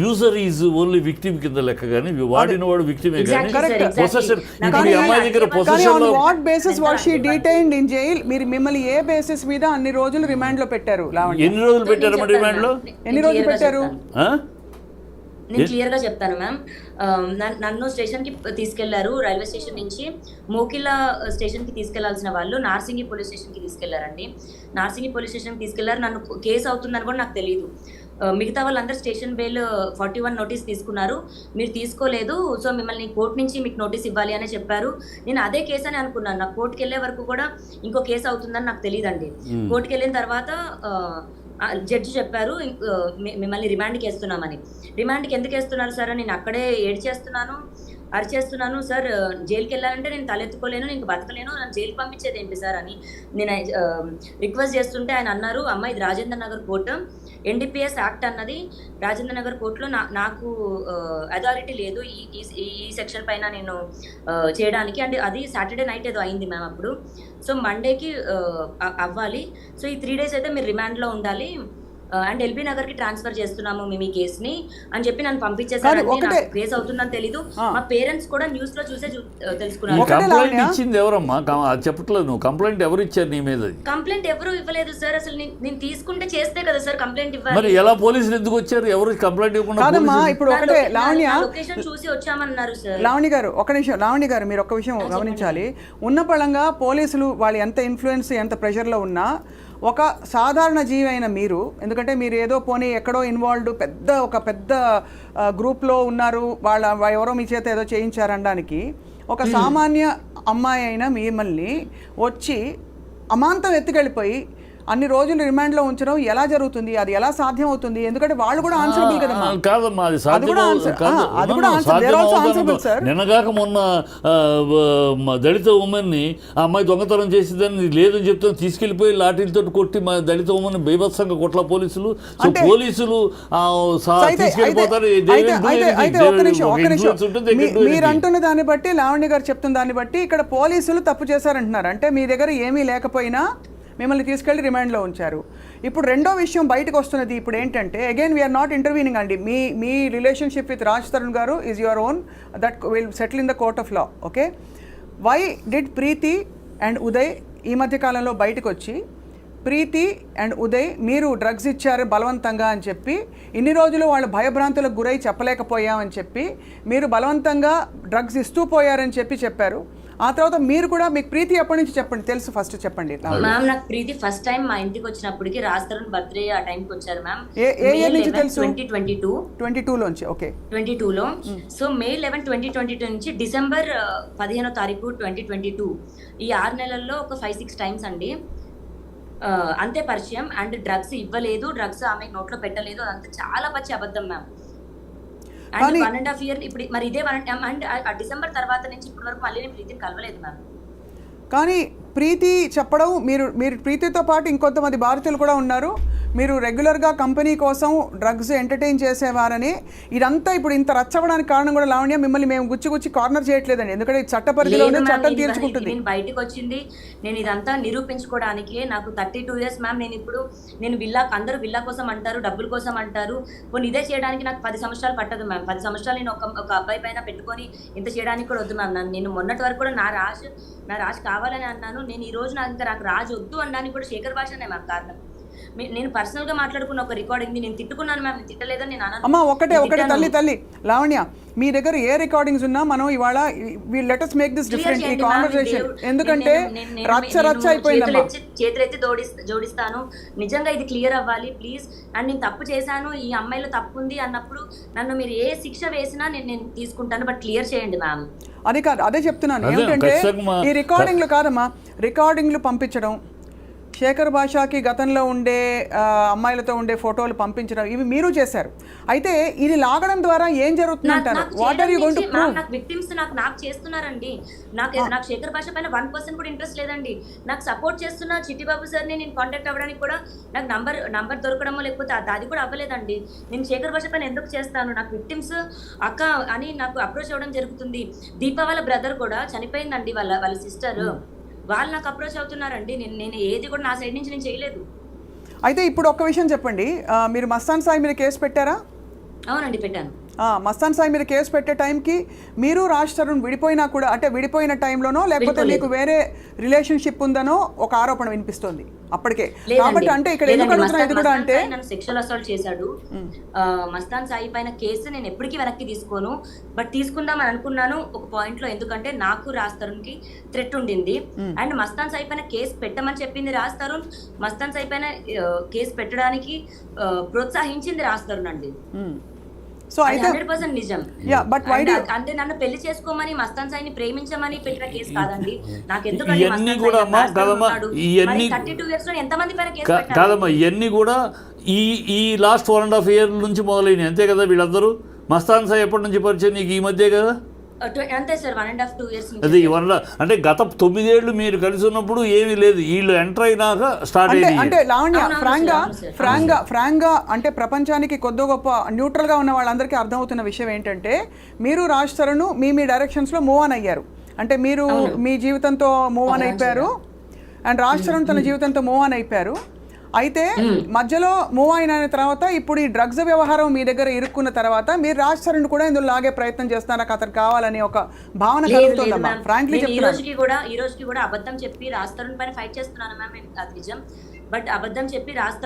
యూజర్ ఈజ్ ఓన్లీ విక్టిమ్ కింద లెక్క, కానీ వాడిన వాడు విక్టిమే. కానీ పొసెషన్, ఇప్పుడు అమ్మాయి దగ్గర పొసెషన్ లో what basis was she detained in jail? మీరు మిమ్మల్ని ఏ బేసిస్ మీద అన్ని రోజులు రిమాండ్ లో పెట్టారు? ఎన్ని రోజులు పెట్టారు రిమాండ్ లో? ఎన్ని రోజులు పెట్టారు? నేను క్లియర్గా చెప్తాను మ్యామ్. నన్ను స్టేషన్కి తీసుకెళ్లారు. రైల్వే స్టేషన్ నుంచి మోకిలా స్టేషన్కి తీసుకెళ్లాల్సిన వాళ్ళు నార్సింగి పోలీస్ స్టేషన్కి తీసుకెళ్లారండి. నార్సింగి పోలీస్ స్టేషన్కి తీసుకెళ్లారు. నన్ను కేసు అవుతుందని కూడా నాకు తెలియదు. మిగతా వాళ్ళందరూ స్టేషన్ బెయిల్ 41 నోటీస్ తీసుకున్నారు, మీరు తీసుకోలేదు, సో మిమ్మల్ని కోర్టు నుంచి మీకు నోటీస్ ఇవ్వాలి అని చెప్పారు. నేను అదే కేసు అని అనుకున్నాను. నాకు కోర్టుకి వెళ్ళే వరకు కూడా ఇంకో కేసు అవుతుందని నాకు తెలియదండి. కోర్టుకి వెళ్ళిన తర్వాత జడ్జి చెప్పారు మిమ్మల్ని రిమాండ్కి వేస్తున్నామని. రిమాండ్కి ఎందుకు వేస్తున్నారు సార్ అని నేను అక్కడే ఏడ్చేస్తున్నాను, అరిచేస్తున్నాను. సార్ జైలుకి వెళ్ళాలంటే నేను తలెత్తుకోలేను, నేను బతకలేను, నన్ను జైలుకి పంపించేది ఏంటి సార్ అని నేను రిక్వెస్ట్ చేస్తుంటే ఆయన అన్నారు, అమ్మ ఇది Rajendra Nagar court, NDPS act అన్నది రాజేంద్ర నగర్ కోర్టులో నాకు అథారిటీ లేదు ఈ సెక్షన్ పైన నేను చేయడానికి. అండ్ అది సాటర్డే నైట్ ఏదో అయింది మ్యామ్ అప్పుడు. సో మండేకి అవ్వాలి. సో ఈ 3 days అయితే మీరు రిమాండ్లో ఉండాలి అండ్ ఎల్బీ నగర్ కి ట్రాన్స్ఫర్ చేస్తున్నాము మేము ఈ కేసుని అని చెప్పి నన్ను పంపించేసారు. కేసు అవుతుందని తెలీదు. మా పేరెంట్స్ కూడా న్యూస్ లో చూసే తెలుసుకున్నారు. కంప్లైంట్ ఇచ్చింది ఎవరమ్మా? చెప్పట్లేదు నువ్వు. కంప్లైంట్ ఎవరు ఇచ్చారు నీ మీద? కంప్లైంట్ ఎవరు ఇవ్వలేదు సార్. అసలు నేను తీసుకుంటే చేస్తే కదా సార్ కంప్లైంట్ ఇవ్వాలి. మరి ఎలా పోలీసులు ఎందుకు వచ్చారు? ఎవరు కంప్లైంట్ ఇవ్వకుండా? ఇప్పుడు ఒకటే లావణ్య, లొకేషన్ చూసి వచ్చామన్నారు సార్. లావణ్య గారు ఒక నిమిషం, లావణ్య గారు మీరు ఒక విషయం గమనించాలి. ఉన్న పళంగా పోలీసులు వాళ్ళు ఎంత ఇన్ఫ్లుయెన్స్ ఎంత ప్రెషర్లో ఉన్నా ఒక సాధారణ జీవి అయిన మీరు, ఎందుకంటే మీరు ఏదో పోనీ ఎక్కడో ఇన్వాల్వ్డ్ ఒక పెద్ద గ్రూప్లో ఉన్నారు, ఎవరో మీ చేత ఏదో చేయించారనడానికి, ఒక సామాన్య అమ్మాయి అయిన మిమ్మల్ని వచ్చి అమాంతం ఎత్తుకెళ్ళిపోయి అన్ని రోజులు రిమాండ్లో ఉంచడం ఎలా జరుగుతుంది? అది ఎలా సాధ్యం అవుతుంది? ఎందుకంటే వాళ్ళు కూడా ఆన్సరబుల్ కదమ్మా. కాదమ్మా, అది సాధ్యం. నిన్నగాక మొన్న దళిత ఉమెన్ని ఆ అమ్మాయి దొంగతనం చేసిందని లేదని చెప్తాను తీసుకెళ్లిపోయి లాఠీలతో కొట్టి మా దళిత ఉమెన్ బీభత్సంగా కొట్ల పోలీసులు. పోలీసులు తీసుకెళ్ళిపోతారు. మీరు అంటున్న దాన్ని బట్టి, లావణ్య గారు చెప్తున్న దాన్ని బట్టి ఇక్కడ పోలీసులు తప్పు చేశారంటున్నారు. అంటే మీ దగ్గర ఏమీ లేకపోయినా మిమ్మల్ని తీసుకెళ్లి రిమాండ్లో ఉంచారు. ఇప్పుడు రెండో విషయం బయటకు వస్తున్నది ఇప్పుడు ఏంటంటే, అగైన్ వీఆర్ నాట్ ఇంటర్వ్యూనింగ్ అండి. మీ relationship with Raj Tarun garu is your own, that will settle in the court of law. Okay, why did Preethi and Uday ఈ మధ్య కాలంలో బయటకు వచ్చి ప్రీతి అండ్ ఉదయ్ మీరు డ్రగ్స్ ఇచ్చారు బలవంతంగా అని చెప్పి, ఇన్ని రోజులు వాళ్ళు భయభ్రాంతులకు గురై చెప్పలేకపోయామని చెప్పి మీరు బలవంతంగా డ్రగ్స్ ఇస్తూ పోయారని చెప్పారు. ఆ తర్వాత మీరు కూడా, మీకు ప్రీతి ఎప్పటి నుంచి చెప్పండి, తెలుసు, ఫస్ట్ చెప్పండి. మ్యామ్, నాకు ప్రీతి ఫస్ట్ టైం మా ఇంటికి వచ్చినప్పటికి రాజ్ తరుణ్ బర్త్డే ఆ టైంకి వచ్చారు మ్యామ్. ఏ ఇయర్ నుంచి తెలుసు? 2022 లోంచి. ఓకే, 22లో. సో May 11, 2022 నుంచి December 15వ తారీఖు 2022, ఈ 6 నెలల్లో ఒక 5-6 టైమ్స్ అండి అంతే పరిచయం. అండ్ డ్రగ్స్ ఇవ్వలేదు, డ్రగ్స్ ఆమె నోట్లో పెట్టలేదు, అదంతా చాలా పచ్చి అబద్ధం మ్యామ్. అండ్ 1.5 year ఇప్పుడు మరి ఇదే అండ్ డిసెంబర్ తర్వాత నుంచి ఇప్పటి వరకు మళ్ళీ నేను ప్రీతిని కలవలేదు మ్యామ్. కానీ ప్రీతి చెప్పడం, మీరు ప్రీతితో పాటు ఇంకొంతమంది భారతీయులు కూడా ఉన్నారు, మీరు రెగ్యులర్గా కంపెనీ కోసం డ్రగ్స్ ఎంటర్టైన్ చేసేవారని, ఇదంతా ఇప్పుడు ఇంత రచ్చవడానికి కారణం కూడా లావణ్య, మిమ్మల్ని మేము గుచ్చి కార్నర్ చేయట్లేదండి, ఎందుకంటే చట్ట పరిధిలోనే చట్టం తీర్చుకుంటుంది. నేను బయటకు వచ్చింది, నేను ఇదంతా నిరూపించుకోవడానికి. నాకు 32 years మ్యామ్. నేను అందరూ విల్లా కోసం అంటారు, డబ్బుల కోసం అంటారు. పోనీ ఇదే చేయడానికి నాకు 10 సంవత్సరాలు పట్టదు మ్యామ్. 10 సంవత్సరాలు నేను ఒక అబ్బాయి పైన పెట్టుకొని ఇంత చేయడానికి కూడా వద్దు మ్యామ్. నేను మొన్నటి వరకు కూడా నా రాజ్ కావాలని అన్నాను. నేను ఈ రోజు నాకు రాజు వద్దు అనడానికి కూడా శేఖర్ భాషనే మ్యామ్ కారణం. నేను పర్సనల్ గా మాట్లాడుకున్న ఒక రికార్డింగ్ నేను తిట్టుకున్నాను మ్యామ్, తిట్టలేదని నేను అన్నాను. అమ్మా ఒకటే తల్లి లావణ్య, మీ దగ్గర ఏ రికార్డింగ్స్ ఉన్నా మనం ఇవాళ let us make this different ఈ కాన్వర్సేషన్, ఎందుకంటే రచ్చ అయిపోయిందమ్మా. చేతులెత్తి జోడిస్తాను, నిజంగా ఇది క్లియర్ అవ్వాలి ప్లీజ్. అండ్ నేను తప్పు చేశాను, ఈ అమ్మాయిలో తప్పు ఉంది అన్నప్పుడు నన్ను మీరు ఏ శిక్ష వేసినా నేను తీసుకుంటాను, బట్ క్లియర్ చేయండి మ్యామ్. అది కాదు, అదే చెప్తున్నాను. ఏంటంటే ఈ రికార్డింగ్లు కాదమ్మా, రికార్డింగ్లు పంపించడం, శేఖర్ భాషకి గతంలో ఉండే అమ్మాయిలతో ఉండే ఫోటోలు పంపించడం, ఇవి మీరు చేశారు. అయితే ఇది లాగడం ద్వారా ఏం జరుగుతుంది అంటారు? What are you going to prove? నాకు విక్టిమ్స్ నాకు చేస్తున్నారండి. నాకు శేఖర్ భాష పైన 1% కూడా ఇంట్రెస్ట్ లేదండి. నాకు సపోర్ట్ చేస్తున్న చిట్టిబాబు సార్ని నేను కాంటాక్ట్ అవ్వడానికి కూడా నాకు నంబర్ దొరకడమో లేకపోతే అది కూడా అవ్వలేదండి. నేను శేఖర్ భాష పైన ఎందుకు చేస్తాను? నాకు విక్టిమ్స్ అక్క అని నాకు అప్రోచ్ అవ్వడం జరుగుతుంది. దీపా వాళ్ళ బ్రదర్ కూడా చనిపోయిందండి, వాళ్ళ సిస్టర్, వాళ్ళు నాకు అప్రోచ్ అవుతున్నారండి. నేను ఏది కూడా నా సైడ్ నుంచి నేను చేయలేదు. అయితే ఇప్పుడు ఒక్క విషయం చెప్పండి, మీరు మస్తాన్ సాయి మీద కేసు పెట్టారా? అవునండి, పెట్టాను. మస్తాన్ సాయి మీద కేసు పెట్టే టైంకి మీరు రాజ్ తరుణ్ విడిపోయినా కూడా, అంటే విడిపోయిన టైంలోనో లేకపోతే మీకు వేరే రిలేషన్షిప్ ఉందనో ఒక ఆరోపణ వినిపిస్తుంది అప్పటికే. కాబట్టి అంటే ఇక్కడ ఎందుకు అడుగుతున్నా, ఇది కూడా అంటే నన్ను సెక్షువల్ అసాల్ట్ చేశాడు. మస్తాన్ సాయి పైన కేసు నేను ఎప్పటికీ వెనక్కి తీసుకోను, బట్ తీసుకుందాం అని అనుకున్నాను ఒక పాయింట్ లో. ఎందుకంటే నాకు రాజ్ తరుణ్ కి థ్రెట్ ఉండింది. అండ్ మస్తాన్ సాయి పైన కేసు పెట్టమని చెప్పింది రాజ్ తరుణ్, మస్తాన్ సాయి పైన కేసు పెట్టడానికి ప్రోత్సహించింది రాజ్ తరుణ్ అండి. సో అయితే 100% నిజం. అంటే నన్ను పెళ్లి చేసుకోమని, మస్తాన్ సాయిని ప్రేమించమని పెట్టిన కేసు కాదండి. నాకు ఎందుకంటే 32 years లో ఎంతమంది పైన కేసు పెట్టారు కాదమ్మా, ఇవన్నీ కూడా ఈ లాస్ట్ 1.5 year నుంచి మొదలైనవి అంతే కదా. వీళ్ళందరూ మస్తాన్ సాయి ఎప్పటి నుంచి పరిచయం? నీకు ఈ మధ్య కదా? అంతే సార్, 1.5-2 years అది అంటే గత 9 ఏళ్ళు మీరు కలిసి ఉన్నప్పుడు ఏమీ లేదు, వీళ్ళు ఎంటర్ అయినాక స్టార్ట్ అయ్యింది. అంటే లావణ్య ఫ్రాంక్గా అంటే ప్రపంచానికి కొద్ది గొప్ప న్యూట్రల్గా ఉన్న వాళ్ళందరికీ అర్థమవుతున్న విషయం ఏంటంటే, మీరు రాజ్ తరుణ్ మీ డైరెక్షన్స్లో మూవ్ ఆన్ అయ్యారు. అంటే మీరు మీ జీవితంతో మూవ్ ఆన్ అయిపోయారు, అండ్ రాజ్ తరుణ్ తన జీవితంతో మూవ్ ఆన్ అయిపోయారు. అయితే మధ్యలో మూవ్ అయిన తర్వాత ఇప్పుడు ఈ డ్రగ్స్ వ్యవహారం మీ దగ్గర ఇరుక్కున్న తర్వాత మీరు రాజ్ తరుణ్ కూడా ఇందులో లాగే ప్రయత్నం చేస్తున్నారు, అతను కావాలని ఒక భావన కలుగుతుందమ్మా. ఫ్రాంక్లీ చెప్తున్నాను, ఈ రోజుకి కూడా అబద్ధం చెప్పి రాజ్ తరుణ్ పైన ఫైట్ చేస్తున్నాను మ్యామ్. అది నిజం, బట్ అబద్ధం చెప్పి రాజ్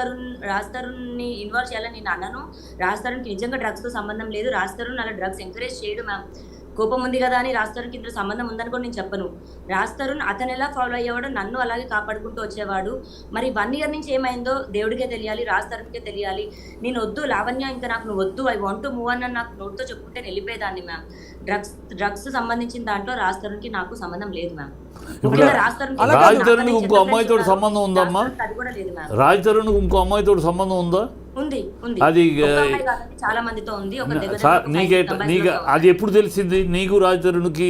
తరుణ్ ని ఇన్వాల్వ్ చేయాలని నేను అన్నాను. రాజ్ తరుణ్కి నిజంగా డ్రగ్స్ తో సంబంధం లేదు. రాజ్ తరుణ్ అలా డ్రగ్స్ ఎంకరేజ్ చేయడు మ్యామ్. కోపం ఉంది కదా అని రాజ్ తరుణ్కి ఇందులో సంబంధం ఉందని కూడా నేను చెప్పను. రాజ్ తరుణ్ అతను ఎలా ఫాలో అయ్యేవాడు, నన్ను అలాగే కాపాడుకుంటూ వచ్చేవాడు. మరి 1 year నుంచి ఏమైందో దేవుడికే తెలియాలి, రాజ్ తరుణ్కే తెలియాలి. నేను వద్దు లావణ్య, ఇంకా నాకు నువ్వు వద్దు, ఐ వాంట్ టు మూవ్ అని నాకు నోట్తో చెప్పుకుంటే వెళ్ళిపోయేదాన్ని మ్యామ్. డ్రగ్స్ సంబంధించిన దాంట్లో రాజ్ తరుణ్కి నాకు సంబంధం లేదు మ్యామ్. ఇప్పుడు రాజ్ తరుణ్కి ఇంకో అమ్మాయితో సంబంధం ఉందమ్మా? అది కూడా లేదు మ్యామ్. రాజ్ తరుణ్కి ఇంకో అమ్మాయితో సంబంధం ఉందా? ఉంది. అది చాలా మందితో ఉంది. నీకు అది ఎప్పుడు తెలిసింది? నీకు రాజ్ తరుణ్కి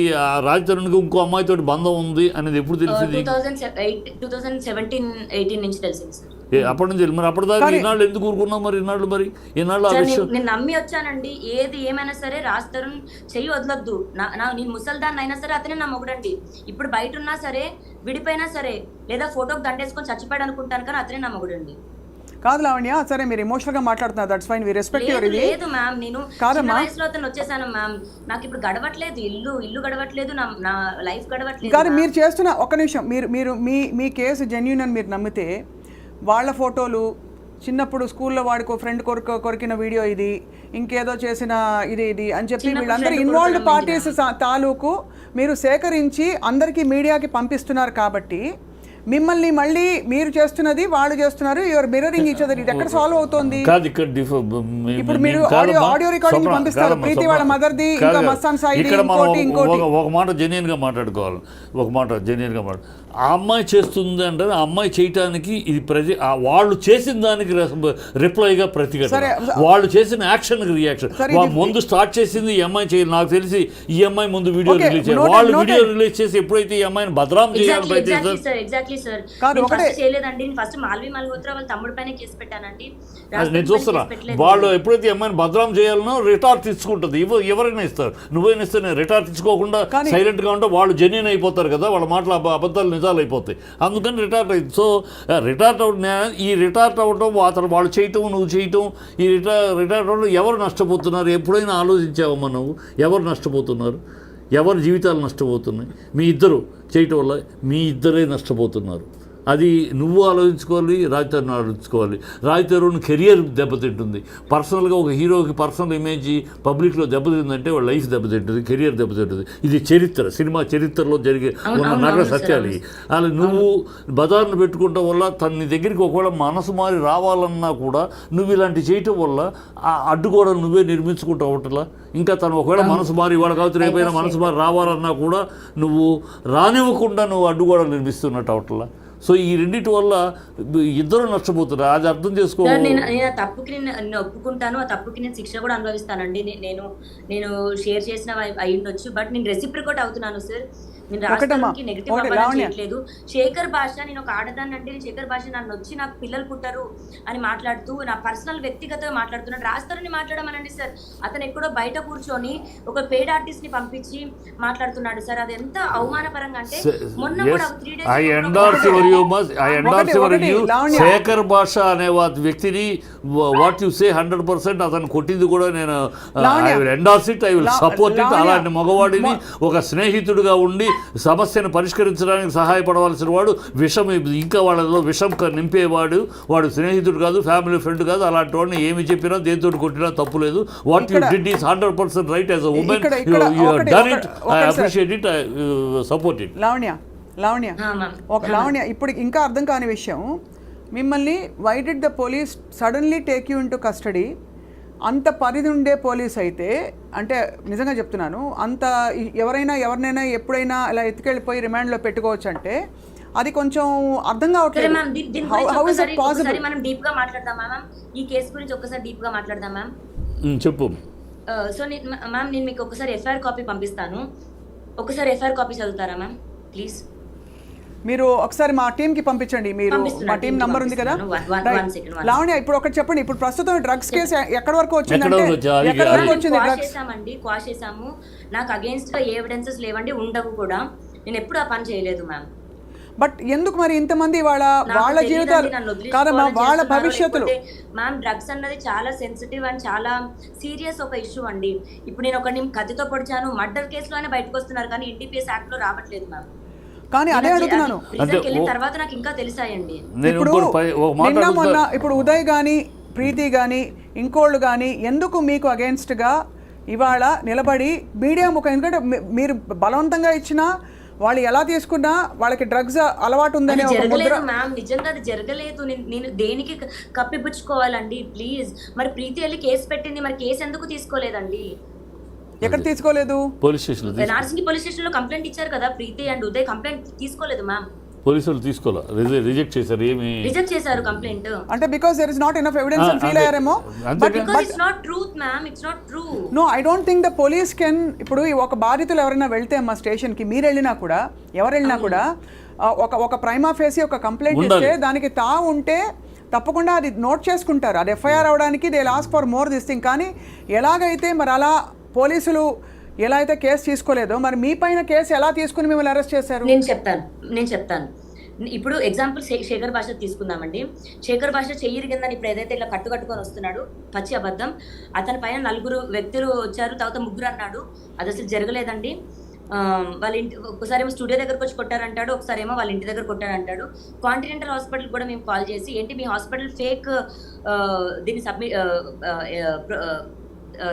ఇంకో అమ్మాయితో బంధం ఉంది అనేది ఎప్పుడు తెలిసింది? 2017-18 నుంచి తెలిసింది సార్. అప్పటి నుంచి మరి అప్పటిదాకా ఈనాళ్ళు ఎందుకు ఊరుకున్నావు? మరి ఈనాళ్ళు నేను నమ్మి వచ్చానండి. ఏది ఏమైనా సరే రాజ్ తరుణ్ చెయ్యి వదలొద్దు, నేను ముసల్దాన్ని అయినా సరే అతనే నా మొగుడండి. ఇప్పుడు బయట ఉన్నా సరే, విడిపోయినా సరే, లేదా ఫోటోకి దండేసుకొని చచ్చిపోయాడు అనుకుంటాను, కానీ అతనే నా మొగుడండి. కాదు లావణ్య, సరే మీరు ఎమోషనల్ గా మాట్లాడుతున్నారు, that's fine, we respect your ఇది. లేదు మ్యామ్, నేను చిన్న వయసులో అతను వచ్చేసాను మ్యామ్. నాకు ఇప్పుడు గడవట్లేదు, ఇల్లు గడవట్లేదు, నా లైఫ్ గడవట్లేదు. కానీ మీరు చేస్తున్న ఒక్క నిమిషం, మీరు మీ కేసు జెన్యూన్ అని మీరు నమ్మితే, వాళ్ళ ఫోటోలు చిన్నప్పుడు స్కూల్లో వాడికో ఫ్రెండ్ కొరికిన వీడియో ఇది, ఇంకేదో చేసిన ఇది అని చెప్పి వీళ్ళందరూ ఇన్వాల్వ్డ్ పార్టీస్ తాలూకు మీరు సేకరించి అందరికీ మీడియాకి పంపిస్తున్నారు. కాబట్టి మిమ్మల్ని మళ్ళీ మీరు చేస్తున్నది వాళ్ళు చేస్తున్నారు, యువర్ మిర్రరింగ్ ఈచ్ అదర్. ఇది ఎక్కడ సాల్వ్ అవుతుంది? ఇప్పుడు మీరు ఆడియో రికార్డింగ్ పంపిస్తారు, ప్రీతి వాళ్ళ మదర్ది, ఇంకా మస్తాన్ సాయిది, ఇంకోటి. ఒక మాట జెన్యూన్ గా మాట్లాడుకోవాలి, ఆ అమ్మాయి చేస్తుంది అంటే ఆ అమ్మాయి చేయటానికి ఇది వాళ్ళు చేసిన దానికి రిప్లైగా ప్రతిఘటన, వాళ్ళు చేసిన యాక్షన్ రియాక్షన్. ముందు స్టార్ట్ చేసింది ఈ అమ్మాయి చేయాలి, నాకు తెలిసి ఈ అమ్మాయి ముందు వీడియో రిలీజ్ చేయాలి. వాళ్ళు వీడియో రిలీజ్ చేసి ఎప్పుడైతే ఈ అమ్మాయిని బదనాం చేయాలని ప్రయత్నిస్తారు. ఫస్ట్ మాల్వి మల్హోత్రా వాళ్ళ తమ్ముడు పైన కేసు పెట్టానండి. నేను చూస్తున్నా, వాళ్ళు ఎప్పుడైతే అమ్మాయిని బదనాం చేయాలనో రిటార్ట్ తీసుకుంటుంది. ఎవరైనా ఇస్తారు, నువ్వేనా ఇస్తే నేను రిటార్ట్ తీసుకోకుండా సైలెంట్ గా ఉంటే వాళ్ళు జెన్యూన్ అయిపోతారు కదా, వాళ్ళ మాటలు అబద్ధాలు నిజాలు అయిపోతాయి. అందుకని రిటార్ట్ అయింది. సో రిటార్ట్ అవ్వటం, అతను వాళ్ళు చేయటం, నువ్వు చేయటం, ఈ రిటార్ట్ అవ్వడం ఎవరు నష్టపోతున్నారు? ఎప్పుడైనా ఆలోచించావమ్మా నువ్వు? ఎవరు నష్టపోతున్నారు? ఎవరి జీవితాలు నష్టపోతున్నాయి? మీ ఇద్దరు చేయటం వల్ల మీ ఇద్దరే నష్టపోతున్నారు. అది నువ్వు ఆలోచించుకోవాలి, రాజ్ తరుణ్ ఆలోచించుకోవాలి. రాజ్ తరుణ్ కెరియర్ దెబ్బతింటుంది. పర్సనల్గా ఒక హీరోకి పర్సనల్ ఇమేజ్ పబ్లిక్లో దెబ్బతిందంటే వాళ్ళ లైఫ్ దెబ్బతింటుంది, కెరియర్ దెబ్బతింటుంది. ఇది చరిత్ర, సినిమా చరిత్రలో జరిగే ఉన్న నగర సత్యాలు. అలా నువ్వు బజార్ను పెట్టుకోవటం వల్ల నీ దగ్గరికి ఒకవేళ మనసు మారి రావాలన్నా కూడా నువ్వు ఇలాంటి చేయటం వల్ల ఆ అడ్డుగోడలు నువ్వే నిర్మించుకుంటూ అవటలా. ఇంకా తను ఒకవేళ మనసు మారి వాళ్ళ కావచ్చు రేపైనా మనసు మారి రావాలన్నా కూడా నువ్వు రానివ్వకుండా నువ్వు అడ్డుగోడలు నిర్మిస్తున్నట్టు అవటలా. సో ఈ రెండింటి వల్ల ఇద్దరు నష్టపోతున్నారు. అది అర్థం చేసుకోవాలి. నేను ఆ తప్పుకి నేను ఒప్పుకుంటాను, ఆ తప్పుకి నేను శిక్ష కూడా అనుభవిస్తానండి. నేను షేర్ చేసిన అయి ఉండొచ్చు, బట్ నేను రెసిప్రికేట్ అవుతున్నాను సార్. నేను రాష్ట్రానికి నెగిటివ్ అవ్వాలని చేయట్లేదు. శేఖర్ భాష, నేను ఒక ఆడదాన్ని అంటే శేఖర్ భాష నన్ను వచ్చి నాకు పిల్లలు పుట్టరు అని మాట్లాడుతూ నా పర్సనల్ వ్యక్తిగతంగా మాట్లాడుతున్నాడు. రాస్తారని మాట్లాడమనండి సార్. అతను ఎక్కడో బయట కూర్చొని ఒక పెయిడ్ ఆర్టిస్ట్ ని పంపించి మాట్లాడుతున్నాడు సార్. అది ఎంత అవమానపరంగా అంటే మొన్న కూడా 3 days శేఖర్ భాష అనే వ్యక్తిని వాట్ యు సే 100% అతను కొట్టింది కూడా నేను I will endorse it, I will support it. అలాంటి మగవాడిని ఒక స్నేహితుడిగా ఉండి సమస్యను పరిష్కరించడానికి సహాయపడవలసిన వాడు విషం, ఇంకా వాళ్ళలో విషం నింపేవాడు, వాడు స్నేహితుడు కాదు, ఫ్యామిలీ ఫ్రెండ్ కాదు. అలాంటి వాడిని ఏమి చెప్పినా దేంతో కొట్టినా తప్పు లేదు. What you did is 100% right as a women. You have done it, I appreciate it, I support it. Lavanya ఇప్పుడు ఇంకా అర్థం కాని విషయం, మిమ్మల్ని why did the police suddenly take you into custody? అంత పరిధి ఉండే పోలీస్ అయితే, అంటే నిజంగా చెప్తున్నాను, అంత ఎవరినైనా ఎప్పుడైనా ఇలా ఎత్తుకెళ్ళిపోయి రిమాండ్లో పెట్టుకోవచ్చు అంటే అది కొంచెం అర్థం కావట్లేదు. మనం డీప్ గా మాట్లాడదాం మ్యామ్, ఈ కేసు గురించి ఒక్కసారి డీప్ గా మాట్లాడదాం మ్యామ్. చెప్పు. సో మ్యామ్ నేను మీకు ఒకసారి ఎఫ్ఐఆర్ కాపీ పంపిస్తాను, ఒకసారి ఎఫ్ఐఆర్ కాపీ చదువుతారా మ్యామ్ ప్లీజ్? మీరు ఒకసారి మా టీంకి పంపించండి. మీరు మా టీం నంబర్ ఉంది కదా లావణ్య. ఇప్పుడు ఒకటి చెప్పండి, ఇప్పుడు ప్రస్తుతం డ్రగ్స్ కేసు ఎక్కడి వరకు వచ్చిందండి? క్వాష్ చేసాము. నాకు అగేన్స్ట్ గా ఎవిడెన్సెస్ లేవండి, ఉండవు కూడా. నేను ఎప్పుడు ఆ పని చేయలేదు మ్యామ్. బట్ ఎందుకు మరి ఇంతమంది వాళ్ళ జీవితాలు కాదమ్మా, వాళ్ళ భవిష్యత్తులు మ్యామ్. డ్రగ్స్ అన్నది చాలా సెన్సిటివ్ అండ్ చాలా సీరియస్ ఒక ఇష్యూ అండి. ఇప్పుడు నేను ఒకరిని కత్తితో పొడిచాను, మర్డర్ కేసులోనే బయటకు వస్తున్నారు, కానీ ఎన్డీపీఎస్ యాక్ట్ లో రావట్లేదు మ్యామ్. కానీ అదే అడుగుతున్నాను, తర్వాత నాకు ఇంకా తెలిసాయండి. ఇప్పుడు ఉదయ్ గానీ, ప్రీతి గానీ, ఇంకోళ్ళు గానీ ఎందుకు మీకు అగేన్స్ట్ గా ఇవాళ నిలబడి మీడియా ముఖం, ఎందుకంటే మీరు బలవంతంగా ఇచ్చినా వాళ్ళు ఎలా తీసుకున్నా వాళ్ళకి డ్రగ్స్ అలవాటు ఉందనే ఒక ముద్ర. జరగలేదు మ్యామ్, నిజంగా అది జరగలేదు. నేను దేనికి కప్పిపుచ్చుకోవాలండి ప్లీజ్? మరి ప్రీతి వెళ్ళి కేసు పెట్టింది, మరి కేసు ఎందుకు తీసుకోలేదండి? ఎక్కడ తీసుకోలేదు? పోలీస్ స్టేషన్లో నార్సింగి పోలీస్ స్టేషన్ లో కంప్లైంట్ ఇచ్చారు కదా ప్రీతి అండ్ ఉదయ్, కంప్లైంట్ తీసుకోలేదు మ్యామ్. పోలీసులు తీసుకోవాలి, రిజెక్ట్ చేశారు. ఏమి రిజెక్ట్ చేశారు కంప్లైంట్ అంటే because there is not enough evidence అని ఫీల్ అయ్యారేమో. Because it's not truth ma'am, it's not true. No, I don't think the police can. ఇప్పుడు ఒక బాధితులు ఎవరైనా వెళ్తే మా స్టేషన్కి, మీరు వెళ్ళినా కూడా, ఎవరు వెళ్ళినా కూడా ఒక ప్రైమా ఫేసి ఒక కంప్లైంట్ ఇస్తే దానికి ఉంటే తప్పకుండా అది నోట్ చేసుకుంటారు. అది ఎఫ్ఐఆర్ అవడానికి they last for more this thing. కానీ ఎలాగైతే మరి అలా పోలీసులు ఎలా అయితే కేసు తీసుకోలేదో, మరి మీ పైన కేసు ఎలా తీసుకుని మిమ్మల్ని అరెస్ట్ చేశారు? నేను చెప్తాను. ఇప్పుడు ఎగ్జాంపుల్ శేఖర్ భాష తీసుకుందామండి. శేఖర్ భాష చెయ్యిరిగిందని ఇప్పుడు ఏదైతే ఇట్లా కట్టుకొని వస్తున్నాడు, పచ్చి అబద్ధం. అతని పైన 4 వ్యక్తులు వచ్చారు, తర్వాత 3 అన్నాడు. అది అసలు జరగలేదండి. వాళ్ళ ఇంటి ఒకసారి ఏమో స్టూడియో దగ్గరకు వచ్చి కొట్టారంటాడు, ఒకసారి ఏమో వాళ్ళ ఇంటి దగ్గర కొట్టారంటాడు. కాంటినెంటల్ హాస్పిటల్ కూడా మేము కాల్ చేసి, ఏంటి మీ హాస్పిటల్ ఫేక్ దీన్ని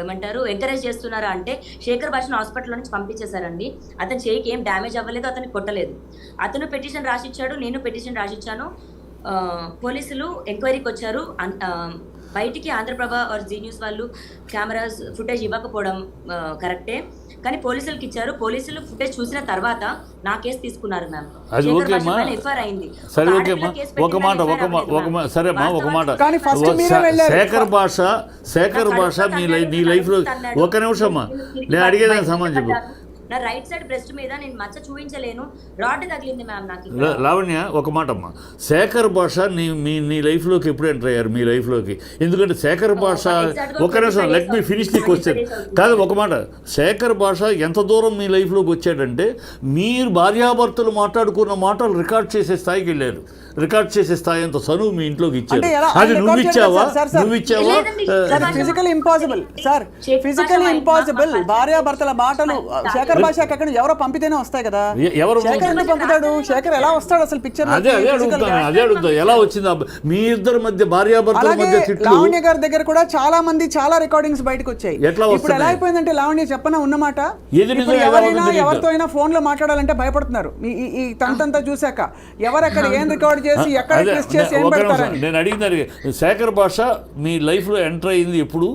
ఏమంటారు ఎంకరేజ్ చేస్తున్నారా అంటే, శేఖర్ భాషను హాస్పిటల్ నుంచి పంపించేశారండి. అతని చేయికి ఏం డ్యామేజ్ అవ్వలేదు, అతన్ని కొట్టలేదు. అతను పిటిషన్ రాసిచ్చాడు, నేను పిటిషన్ రాసిచ్చాను. పోలీసులు ఎంక్వైరీకి వచ్చారు. బయటికి ఆంధ్రప్రభ ఆర్ జీ న్యూస్ వాళ్ళు కెమెరాస్ ఫుటేజ్ ఇవ్వకపోవడం కరెక్టే, కానీ పోలీసులకి ఇచ్చారు. పోలీసులు ఫుటేజ్ చూసిన తర్వాత నా కేసు తీసుకున్నారు మ్యామ్. అది ఓకేమ్మా, అయింది. సరే ఓకేమ్మా, ఒక మాట సరేమ్మా, ఒక మాట. శేఖర్ భాష నీ లైఫ్లో ఒక నిమిషం అమ్మా, నేను అడిగేదానికి సమాధానం చెప్పు. నా రైట్ సైడ్ బ్రెస్ట్ మీద నేను మచ్చ చూపించలేను, రాడ్ తగిలింది మ్యామ్ నాకు. లావణ్య, ఒక మాట అమ్మా, శేఖర్ భాష నీ లైఫ్లోకి ఎప్పుడు ఎంటర్ అయ్యారు మీ లైఫ్లోకి? ఎందుకంటే శేఖర్ భాష, ఒక నిమిషం, let me finish the question. కాదు, ఒక మాట, శేఖర్ భాష ఎంత దూరం మీ లైఫ్లోకి వచ్చాడంటే, మీరు భార్యాభర్తలు మాట్లాడుకున్న మాటలు రికార్డ్ చేసే స్థాయికి వెళ్ళారు. రికార్డ్ చేసే స్థాయి అంత చనువు మీ ఇంట్లోకి ఇచ్చారు. అది నువ్వు ఇచ్చావా? Physical impossible sir, physical impossible. భార్యాభర్తల మాటలు శేఖర్ భాషకి ఎక్కడ ఎవరో పంపితేనే వస్తాయి కదా. శేఖర్ పంపుతాడు, శేఖర్ ఎలా వస్తాడు అసలు పిక్చర్? అదే అడుగుతా, ఎలా వచ్చింది మీ ఇద్దరి మధ్య భార్యాభర్తల మధ్య తిట్లు? లావణ్య గారి దగ్గర కూడా చాలా రికార్డింగ్స్ బయటకు వచ్చాయి. ఇప్పుడు ఎలా అయిపోయిందంటే, లావణ్య చెప్పనా ఉన్నమాట, ఎవరైనా ఎవరితో అయినా ఫోన్ లో మాట్లాడాలంటే భయపడుతున్నారు. ఈ తంతంతా చూసాక ఎవరెక్కడ ఏం రికార్డ్ చేసి ఎక్కడ ట్విస్ట్ చేసి ఏం పెడతారని. నేను అడిగింది, శేఖర్ భాష మీ లైఫ్లో ఎంటర్ అయింది ఎప్పుడు?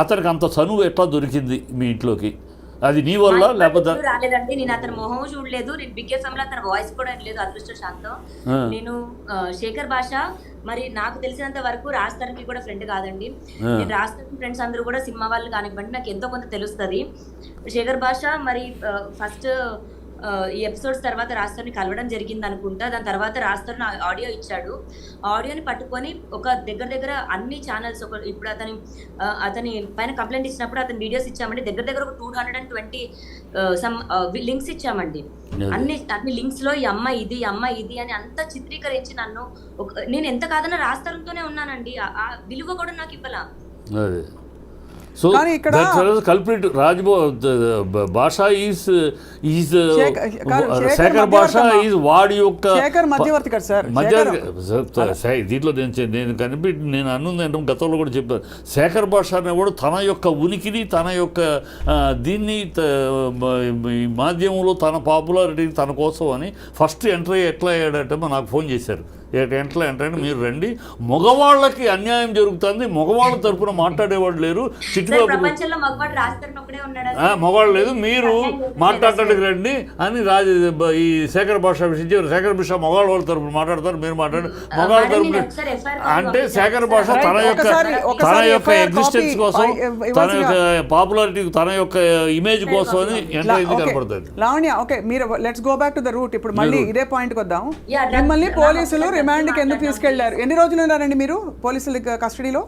అతనికి అంత చనువు ఎట్లా దొరికింది మీ ఇంట్లోకి? అది నీ వల్ల లేకపోతే? రాలేదండి, నేను అతని మొహం చూడలేదు, నేను బిగ్ ఎఫ్ఎం లో అతని వాయిస్ కూడా లేదు, అదృష్టశాంతం. నేను శేఖర్ భాష మరి నాకు తెలిసినంత వరకు రాజ్ కూడా ఫ్రెండ్ కాదండి. నేను రాజ్ ఫ్రెండ్స్ అందరూ కూడా సినిమా వాళ్ళు కానివ్వండి, నాకు ఎంతో కొంత తెలుస్తుంది. శేఖర్ భాష మరి ఫస్ట్ ఈ ఎపిసోడ్స్ తర్వాత రాజ్ కలవడం జరిగింది అనుకుంటా. దాని తర్వాత రాజ్ ఆడియో ఇచ్చాడు. ఆడియోని పట్టుకొని ఒక దగ్గర అన్ని ఛానల్స్, ఇప్పుడు అతని పైన కంప్లైంట్ ఇచ్చినప్పుడు అతని వీడియోస్ ఇచ్చామండి. దగ్గర ఒక 220 సమ్ లింక్స్ ఇచ్చామండి. అన్ని లింక్స్ లో ఈ అమ్మ ఇది అని అంతా చిత్రీకరించి నన్ను, నేను ఎంత కాదన్నా రాజ్ తరుణ్తోనే ఉన్నానండి. ఆ విలువ కూడా నాకు ఇవ్వాల. So culprit Bhasha is Shekhar Bhasha is వాడి యొక్క శేఖర్ మధ్యవర్తి కదా సార్. దీంట్లో నేను అన్నుందంటే గతంలో కూడా చెప్పాను, శేఖర్ భాష అనేవాడు తన యొక్క ఉనికిని, తన యొక్క దీన్ని ఈ మాధ్యమంలో తన పాపులారిటీ తన కోసం అని ఫస్ట్ ఎంటర్ ఎట్లా అయ్యాడంటే నాకు ఫోన్ చేశారు. ఎట్లా అంటే మీరు రండి, మగవాళ్ళకి అన్యాయం జరుగుతుంది, మగవాళ్ళ తరపున మాట్లాడేవాడు లేరు, మగవాళ్ళు లేదు, మీరు మాట్లాడటానికి రండి అని ఈ శేఖర్ భాష విషయం శేఖర్ భాష మగవాళ్ళ తరపున మాట్లాడతారు, మీరు మాట్లాడు మగవాళ్ళ తరపున అంటే శేఖర్ భాష తన యొక్క ఎగ్జిస్టెన్స్ కోసం, తన యొక్క పాపులారిటీ, తన యొక్క ఇమేజ్ కోసం అని ఎంటర్ అయింది కనపడుతుంది. లావణ్య, ఓకే, మీరు let's go back to the route. ఇప్పుడు మళ్ళీ ఇదే పాయింట్కి వద్దాం. మిమ్మల్ని పోలీసులు రిమాండ్కి ఎందుకు తీసుకెళ్లారు? ఎన్ని రోజులు ఉన్నారండి మీరు పోలీసుల కస్టడీలో?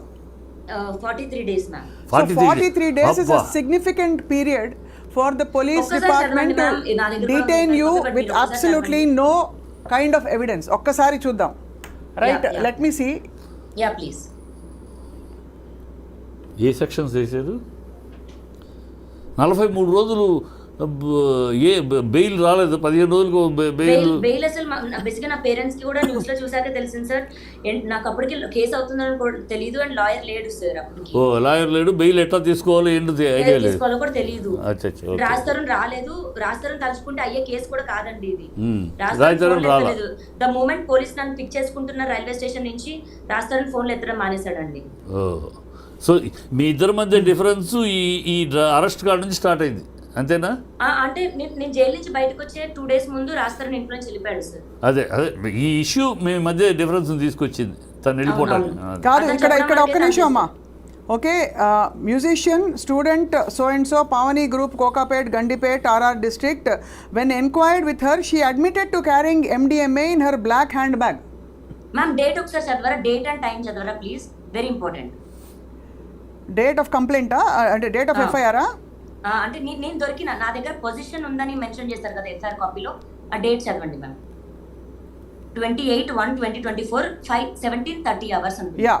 43 days ma'am. 43 days is a significant period for the police department to detain you with absolutely no kind of evidence. ఒక్కసారి చూద్దాం, right? Let me see. Yeah please. ఏ సెక్షన్స్ వేసారు? 43 రోజులు బెయిల్ రాలేదు 15 రోజులకు బెయిల్. బెయిల్ అసలు బేసిక్గా నా పేరెంట్స్ కి కూడా న్యూస్ లో చూసాక తెలిసింది సార్. నాకు అప్పటికి కేసు అవుతుందని కూడా తెలియదు అండ్ లాయర్ లేడు సార్ అప్పటికి. ఓ లాయర్ లేడు, బెయిల్ ఎట్లా తీసుకోవాలో ఏంటి ఐడియా లేదు, తీసుకోవాలో కూడా తెలియదు. అచ్చా రాజ్ రాలేదు, రాజ్ తలుచుకుంటే అయ్యే కేసు కూడా కాదండి ఇది. రాజ్ తరుణ్ రాలేదు. ద మూమెంట్ పోలీస్ నన్ను పిక్ చేసుకుంటున్న రైల్వే స్టేషన్ నుంచి రాజ్ తరుణ్ ఫోన్లు ఎత్తడం మానేశాడండి. సో మీ ఇద్దరి మధ్య డిఫరెన్స్ ఈ అరెస్ట్ కార్డు నుంచి స్టార్ట్ అయింది అంతేనా? అంటే నేను జైలు నుంచి బయటకు వచ్చే 2 days ముందు రాజ్ తరుణ్ ఇంట్లో నుంచి వెళ్ళిపోయాడు సార్. అదే ఈ ఇష్యూ మీ మధ్య డిఫరెన్స్ తీసుకొచ్చింది తను వెళ్ళిపోవడానికి. కాదు, ఇక్కడ ఒక్క నిమిషం అమ్మా. Okay, musician student so and so Pavani group Kokapet Gandipet RR district when enquired with her she admitted to carrying MDMA in her black hand bag. Ma'am date ఒకసారి చదవరా, డేట్ అండ్ టైం చదవరా please, very important. Date of కంప్లైంటా అంటే date of FIR? అంటే నేను దొరికిన నా దగ్గర పొజిషన్ ఉందని మెన్షన్ చేస్తారు కదా FIR కాపీలో, ఆ డేట్ చదవండి మ్యామ్. 28/1/2024 17:30 hours అనుకుంటా. Yeah,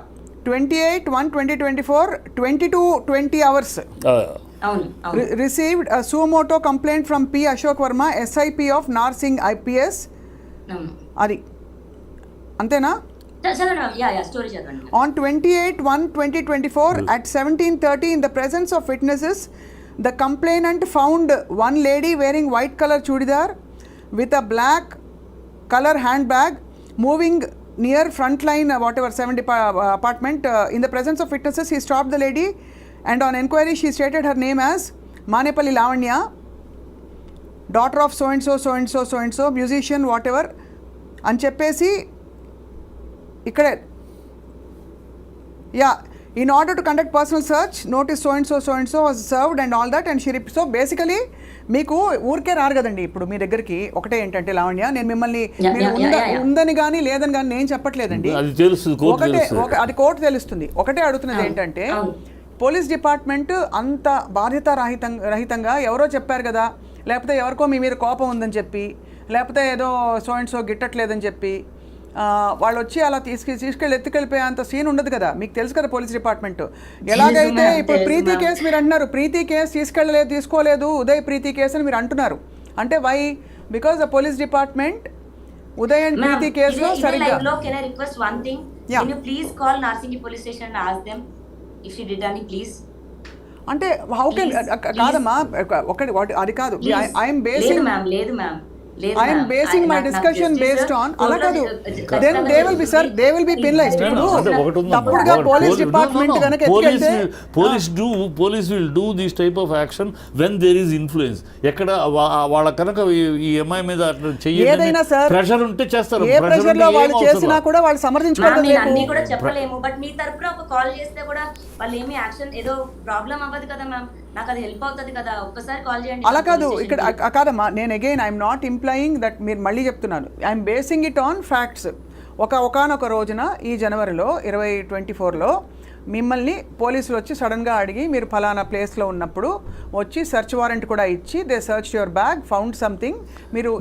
28/1/2024 22:20 hours. అవును. Received a suo motu complaint from P. Ashok Verma, SIP of Narsing IPS. అవును. అది అంతేనా? చదవండి మ్యామ్. యా స్టోరీ చదవండి. On 28/1/2024 at 17:30 in the presence of witnesses, the complainant found one lady wearing white color chudidar with a black color handbag moving near frontline 70 apartment. In the presence of witnesses, he stopped the lady and on enquiry she stated her name as Manepalli Lavanya, daughter of so and so so and so so and so, musician whatever అని చెప్పేసి ఇక్కడే yeah in order to conduct personal search notice so and so was served and all that and she so basically మీకు ఊరికే రారు కదండి ఇప్పుడు మీ దగ్గరికి. ఒకటే ఏంటంటే లావణ్య, నేను మిమ్మల్ని ఉందని కానీ లేదని కానీ నేను చెప్పట్లేదండి, ఒకటే అది కోర్టు తెలుస్తుంది. ఒకటే అడుగుతున్నది ఏంటంటే పోలీస్ డిపార్ట్మెంట్ అంత బాధ్యత రహితంగా ఎవరో చెప్పారు కదా, లేకపోతే ఎవరికో మీ మీద కోపం ఉందని చెప్పి, లేకపోతే ఏదో సో అండ్ సో గిట్టట్లేదని చెప్పి వాళ్ళు వచ్చి అలా తీసుకెళ్ళి ఎత్తుకెళ్ళిపోయే అంత సీన్ ఉండదు కదా. మీకు తెలుసు కదా పోలీస్ డిపార్ట్మెంట్ ఎలాగైతే. ఇప్పుడు ప్రీతి కేసు మీరు అంటున్నారు, ప్రీతి కేసు తీసుకోలేదు ఉదయ్ ప్రీతి కేసు అని మీరు అంటున్నారు. అంటే why? Because the police department Uday and Preethi కేసులో సరిగ్గా. Can I request one thing? Yeah. Can you please call Narsingi police station and ask them if she did any, please? అంటే హౌ కెన్ కాదమ్మా, ఒకటి అది కాదు. I'm basing I'm basing my discussion based on అలా కాదు. Then they will be penalized. తప్పుడుగా police department కనుక ఎత్తుకెళ్తే police will do this type of action when there is influence. ఎక్కడ వాళ్ళ కనుక ఈ అమ్మాయి మీద ఏదైనా సార్ ప్రెషర్ ఉంటే చేస్తారు. ఏ ప్రెషర్ లో వాళ్ళు చేసినా కూడా వాళ్ళు సమర్థించుకోవడం అన్ని కూడా చెప్పలేము. బట్ మీ తరపున ఒక కాల్ చేస్తే కూడా వాళ్ళు ఏమి యాక్షన్ ఏదో ప్రాబ్లం అవ్వదు కదా మ్యామ్, నాకు అది హెల్ప్ అవుతుంది కదా, ఒక్కసారి కాల్ చేయండి. అలా కాదు, ఇక్కడ కాదమ్మా, నేను again I'm not employing that, మీరు మళ్ళీ చెప్తున్నాను, I'm basing it on facts. ఒకానొక రోజున ఈ జనవరిలో 2024లో మిమ్మల్ని పోలీసులు వచ్చి సడన్గా అడిగి మీరు ఫలానా ప్లేస్లో ఉన్నప్పుడు వచ్చి సెర్చ్ వారెంట్ కూడా ఇచ్చి they search your bag, found something. మీరు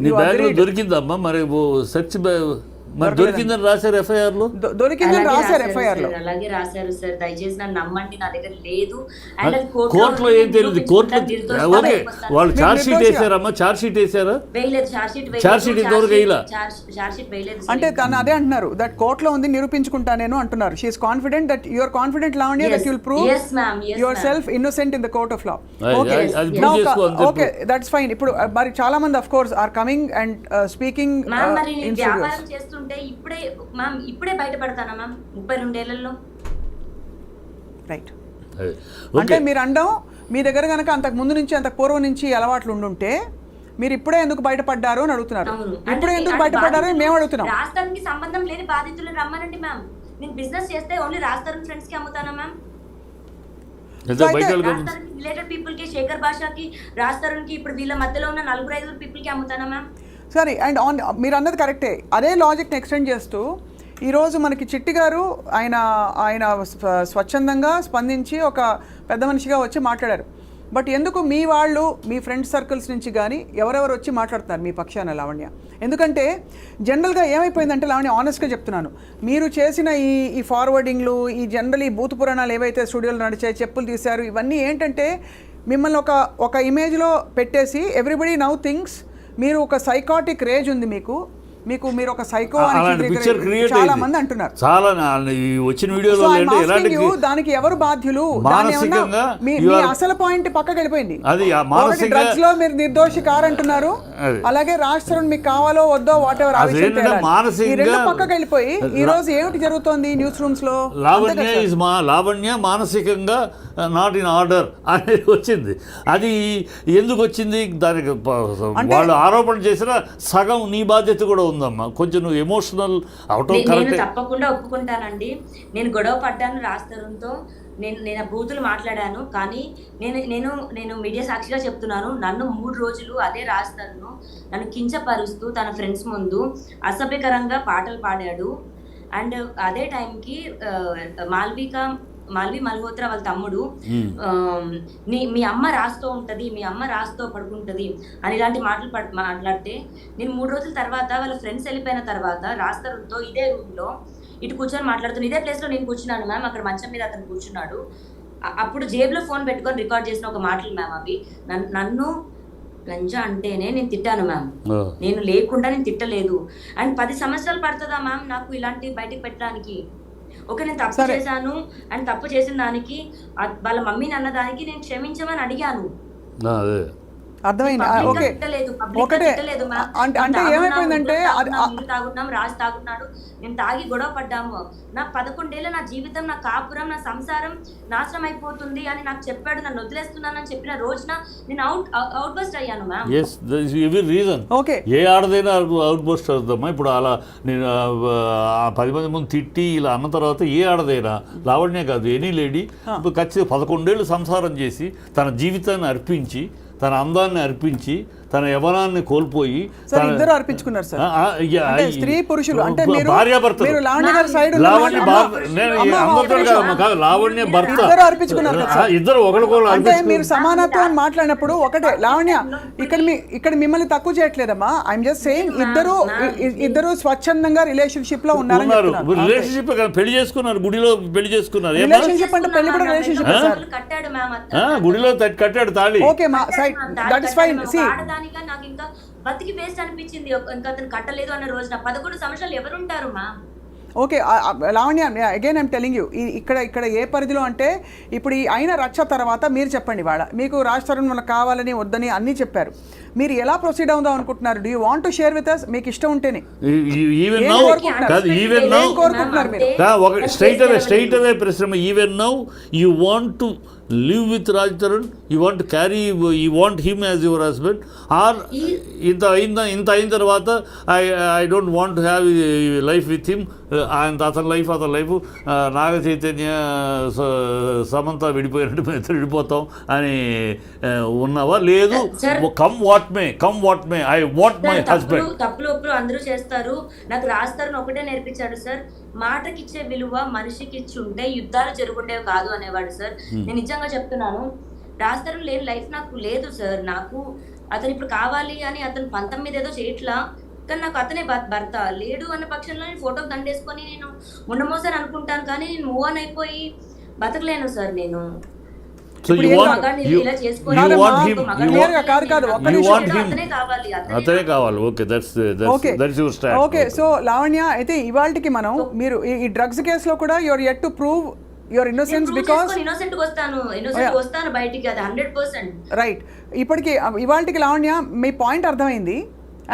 దొరికిందమ్మా మరి సెర్చ్ మరి దొరికిందని రాశారు FIR లో? దొరికిందని రాశారు FIR లో, అలాగే రాశారు సార్. దయచేసి నన్ను నమ్మండి, నా దగ్గర లేదు. కోర్టులో ఏం తెలియదు. కోర్టులో ఓకే వాళ్ళు ఛార్జ్ షీట్ వేసారమ్మా, ఛార్జ్ షీట్ వేసారా? ఛార్జ్ షీట్ ఇంతవరకు వేయలా. అంటే తను అదే అంటున్నారు, దట్ కోర్టులో ఉంది నిరూపించుకుంటా నేను అంటున్నారు. She is confident that you are confident Lavanya that you will prove yourself innocent in the court of law. Okay that's fine. ఇప్పుడు మరి చాలా మంది of course are coming and speaking in studios. ఇప్పుడే బయటపడతానా మ్యామ్ 32 ఏళ్లలో? Right. అంటే మీరు అండం మీ దగ్గర కనుక అంతకు ముందు నుంచి అంతకు పూర్వం నుంచి అలవాట్లు ఉండుంటే మీరు ఇప్పుడే ఎందుకు బయటపడ్డారు అని అడుగుతున్నారు. ఇప్పుడే ఎందుకు బయటపడ్డారు మేము అడుగుతున్నాం. రాజధానికి సంబంధం లేని బాధితులను రమ్మనండి మ్యామ్. నేను బిజినెస్ చేస్తే ఓన్లీ రాజధాని ఫ్రెండ్స్ కి అమ్ముతానా మ్యామ్? రిలేటెడ్ పీపుల్ కి, శేఖర్ భాషకి, రాజధాని కి, ఇప్పుడు వీళ్ళ మధ్యలో ఉన్న 4-5 పీపుల్ కి అమ్ముతానా మ్యామ్? సరే, అండ్ మీరు అన్నది కరెక్టే. అదే లాజిక్ని ఎక్స్టెండ్ చేస్తూ ఈరోజు మనకి చిట్టి గారు ఆయన స్వచ్ఛందంగా స్పందించి ఒక పెద్ద మనిషిగా వచ్చి మాట్లాడారు. బట్ ఎందుకు మీ వాళ్ళు మీ ఫ్రెండ్స్ సర్కిల్స్ నుంచి కానీ ఎవరెవరు వచ్చి మాట్లాడుతున్నారు మీ పక్షాన లావణ్య? ఎందుకంటే జనరల్గా ఏమైపోయిందంటే లావణ్య, ఆనెస్ట్గా చెప్తున్నాను, మీరు చేసిన ఈ ఫార్వర్డింగ్లు, ఈ జనరల్ ఈ బూత్ పురాణాలు ఏవైతే స్టూడియోలో నడిచాయి, చెప్పులు తీశారు, ఇవన్నీ ఏంటంటే మిమ్మల్ని ఒక ఇమేజ్లో పెట్టేసి ఎవ్రీబడి నౌ థింగ్స్ మీరు ఒక సైకాటిక్ రేజ్ ఉంది మీరు ఒక సైకో అలాంటి పిక్చర్ క్రియేట్ చాలా మంది అంటున్నారు. చాలా ఈ వచ్చిన వీడియోలో ఎలాంటి దానికి ఎవరు బాధ్యులు? మానసికంగా మీ అసలు పాయింట్ పక్కకి వెళ్ళిపోయింది. అది మానసికంగా డ్రగ్స్ లో మీరు నిర్దోషి కారంటున్నారు, అలాగే రాజ్ తరుణ్ మీకు కావాలో వద్దో వాట్ ఎవర్ మానసికంగా పక్కకి వెళ్ళిపోయి ఈ రోజు ఏమిటి జరుగుతోంది న్యూస్ రూమ్స్ లో? లావణ్య మానసికంగా నాట్ ఇన్ ఆర్డర్ అనేది వచ్చింది. అది ఎందుకు వచ్చింది? దానికి వాళ్ళు ఆరోపణ చేసిన సగం నీ బాధ్యత కూడా ఉందమ్మా. కొంచెం నువ్వు ఎమోషనల్ అవటం కరెక్ట్. తప్పకుండా ఒప్పుకుంటానండి. నేను గొడవ పడ్డాను రాజ్ తరుణ్తో, నేను బూతులు మాట్లాడాను. కానీ నేను మీడియా సాక్షిగా చెప్తున్నాను, నన్ను 3 రోజులు అదే రాజ్ తరుణ్ నన్ను కించపరుస్తూ తన ఫ్రెండ్స్ ముందు అసభ్యకరంగా పాటలు పాడాడు. అండ్ అదే టైంకి మాల్వి మల్హోత్రా వాళ్ళ తమ్ముడు మీ అమ్మ రాస్తో ఉంటది, మీ అమ్మ రాస్తో పడుకుంటది అని ఇలాంటి మాటలు మాట్లాడితే నేను 3 రోజుల తర్వాత వాళ్ళ ఫ్రెండ్స్ వెళ్ళిపోయిన తర్వాత రాజ్ తరుణ్తో ఇదే రూమ్ లో ఇటు కూర్చొని మాట్లాడుతున్నాను. ఇదే ప్లేస్ లో నేను కూర్చున్నాను మ్యామ్, అక్కడ మంచం మీద అతను కూర్చున్నాడు. అప్పుడు జేబులో ఫోన్ పెట్టుకొని రికార్డ్ చేసిన ఒక మాటలు మ్యామ్ అవి. నన్ను లంజా అంటేనే నేను తిట్టాను మ్యామ్, నేను లేకుండా నేను తిట్టలేదు. అండ్ 10 సంవత్సరాలు పడుతుందా మ్యామ్ నాకు ఇలాంటి బయటకు పెట్టడానికి? ఓకే, నేను తప్పు చేశాను అండ్ తప్పు చేసిన దానికి వాళ్ళ మమ్మీని అన్న దానికి నేను క్షమించమని అడిగాను. అర్థమైంది. ఓకే, ఒకటే అంటే ఏమైపోయిందంటే తాగుతున్నాం, రాజు తాగుతున్నాడు, మేము తాగి గొడవ పడ్డాము. నా 11 ఏళ్ళ నా జీవితం, నా కాపురం, నా సంసారం నాశనం అయిపోతుంది అని నాకు చెప్పాడు. నన్ను వదిలేస్తున్నానని చెప్పిన రోజున నేను అవుట్ బస్ట్ అయ్యాను మ్యామ్. Yes, every reason. ఓకే, ఏ ఆడదైనా అవుట్ బస్ట్ అవుతామా? ఇప్పుడు అలా నేను 10 మంది ముందు తిట్టి ఇలా అన్న తర్వాత ఏ ఆడదైనా, లావణ్య కాదు ఎనీ లేడీ, ఖచ్చితంగా 11 ఏళ్ళు సంసారం చేసి తన జీవితాన్ని అర్పించి, తన అందాన్ని అర్పించి, తన యవనాన్ని కోల్పోయి ఇద్దరు అర్పించుకున్నారు సార్. స్త్రీ పురుషులు అంటే భార్యాభర్త, లావణ్య భర్త ఇద్దరు ఒకరికొకరు అంటే మీరు సమానత్వం అని మాట్లాడినప్పుడు ఒకటే. లావణ్య ఇక్కడ మిమ్మల్ని తక్కువ చేయట్లేదమ్మా, ఐఎమ్ జస్ట్ సేయింగ్ ఇద్దరు స్వచ్ఛందంగా రిలేషన్షిప్ లో ఉన్నారు. రిలేషన్షిప్ పెళ్లి చేసుకున్నారు, గుడిలో పెళ్లి చేసుకున్నారు. రిలేషన్షిప్ అంటే పెళ్లి కూడా రిలేషన్షిప్ గుడిలో కట్టాడు తాళి. Okay, that is fine. See, నాకు ఇంకా బతికి వేస్ట్ అనిపించింది. ఇంకా అతను కట్టలేదు అన్న రోజున 11 సంవత్సరాలు ఎవరుంటారు మా? Okay Lavanya, again I'm telling you, ఇక్కడ ఏ పరిధిలో అంటే ఇప్పుడు ఈ అయిన రచ్చ తర్వాత మీరు చెప్పండి, వాళ్ళ మీకు రాజ్ తరుణ్ మనకు కావాలని వద్దని అన్నీ చెప్పారు, మీరు ఎలా ప్రొసీడ్ అవుదాం అనుకుంటున్నారు? Do you want to share with us? మీకు ఇష్టం ఉంటేనే కోరుకుంటున్నారు మీరు? స్ట్రైట్ అవే ప్రశ్న. Even now you want to live with Raj Tarun, you want to carry, you want him as your husband, or ఇంత అయిన తర్వాత I don't want to have a life with him, and అతని life Naga Chaitanya Samantha విడిపోయినట్టు మేము ఇద్దరు విడిపోతాం అని ఉన్నావా? లేదు, come what may I want my husband. తప్పులు ఒప్పులు అందరూ చేస్తారు. నాకు రాజ్ తరుణ్ ఒకటే నేర్పించాడు సార్, మాటకిచ్చే విలువ మనిషికి ఇచ్చి ఉంటే యుద్ధాలు జరుగుండేవి కాదు అనేవాడు సార్. నేను నిజంగా చెప్తున్నాను, రాజ్ తరుణ్ లేని లైఫ్ నాకు లేదు సార్. నాకు అతను ఇప్పుడు కావాలి అని అతను 19 ఏదో చేయట్లా, కానీ నాకు అతనే భర్త. లేడు అన్న పక్షంలో నేను ఫోటోకి దండేసుకొని నేను ఉండమోసారి అనుకుంటాను, కానీ నేను మూవ్ ఆన్ అయిపోయి బతకలేను సార్ నేను. So you want అతనే కావాలి. Okay, okay. సో లావణ్య, అయితే ఇవాళకి మనం మీరు ఈ డ్రగ్స్ కేసులో కూడా your yet to prove your innocence, because innocent వస్తాను బయటికి, అది 100%. రైట్. ఇప్పటికి ఇవాళకి లావణ్య మీ పాయింట్ అర్థమైంది,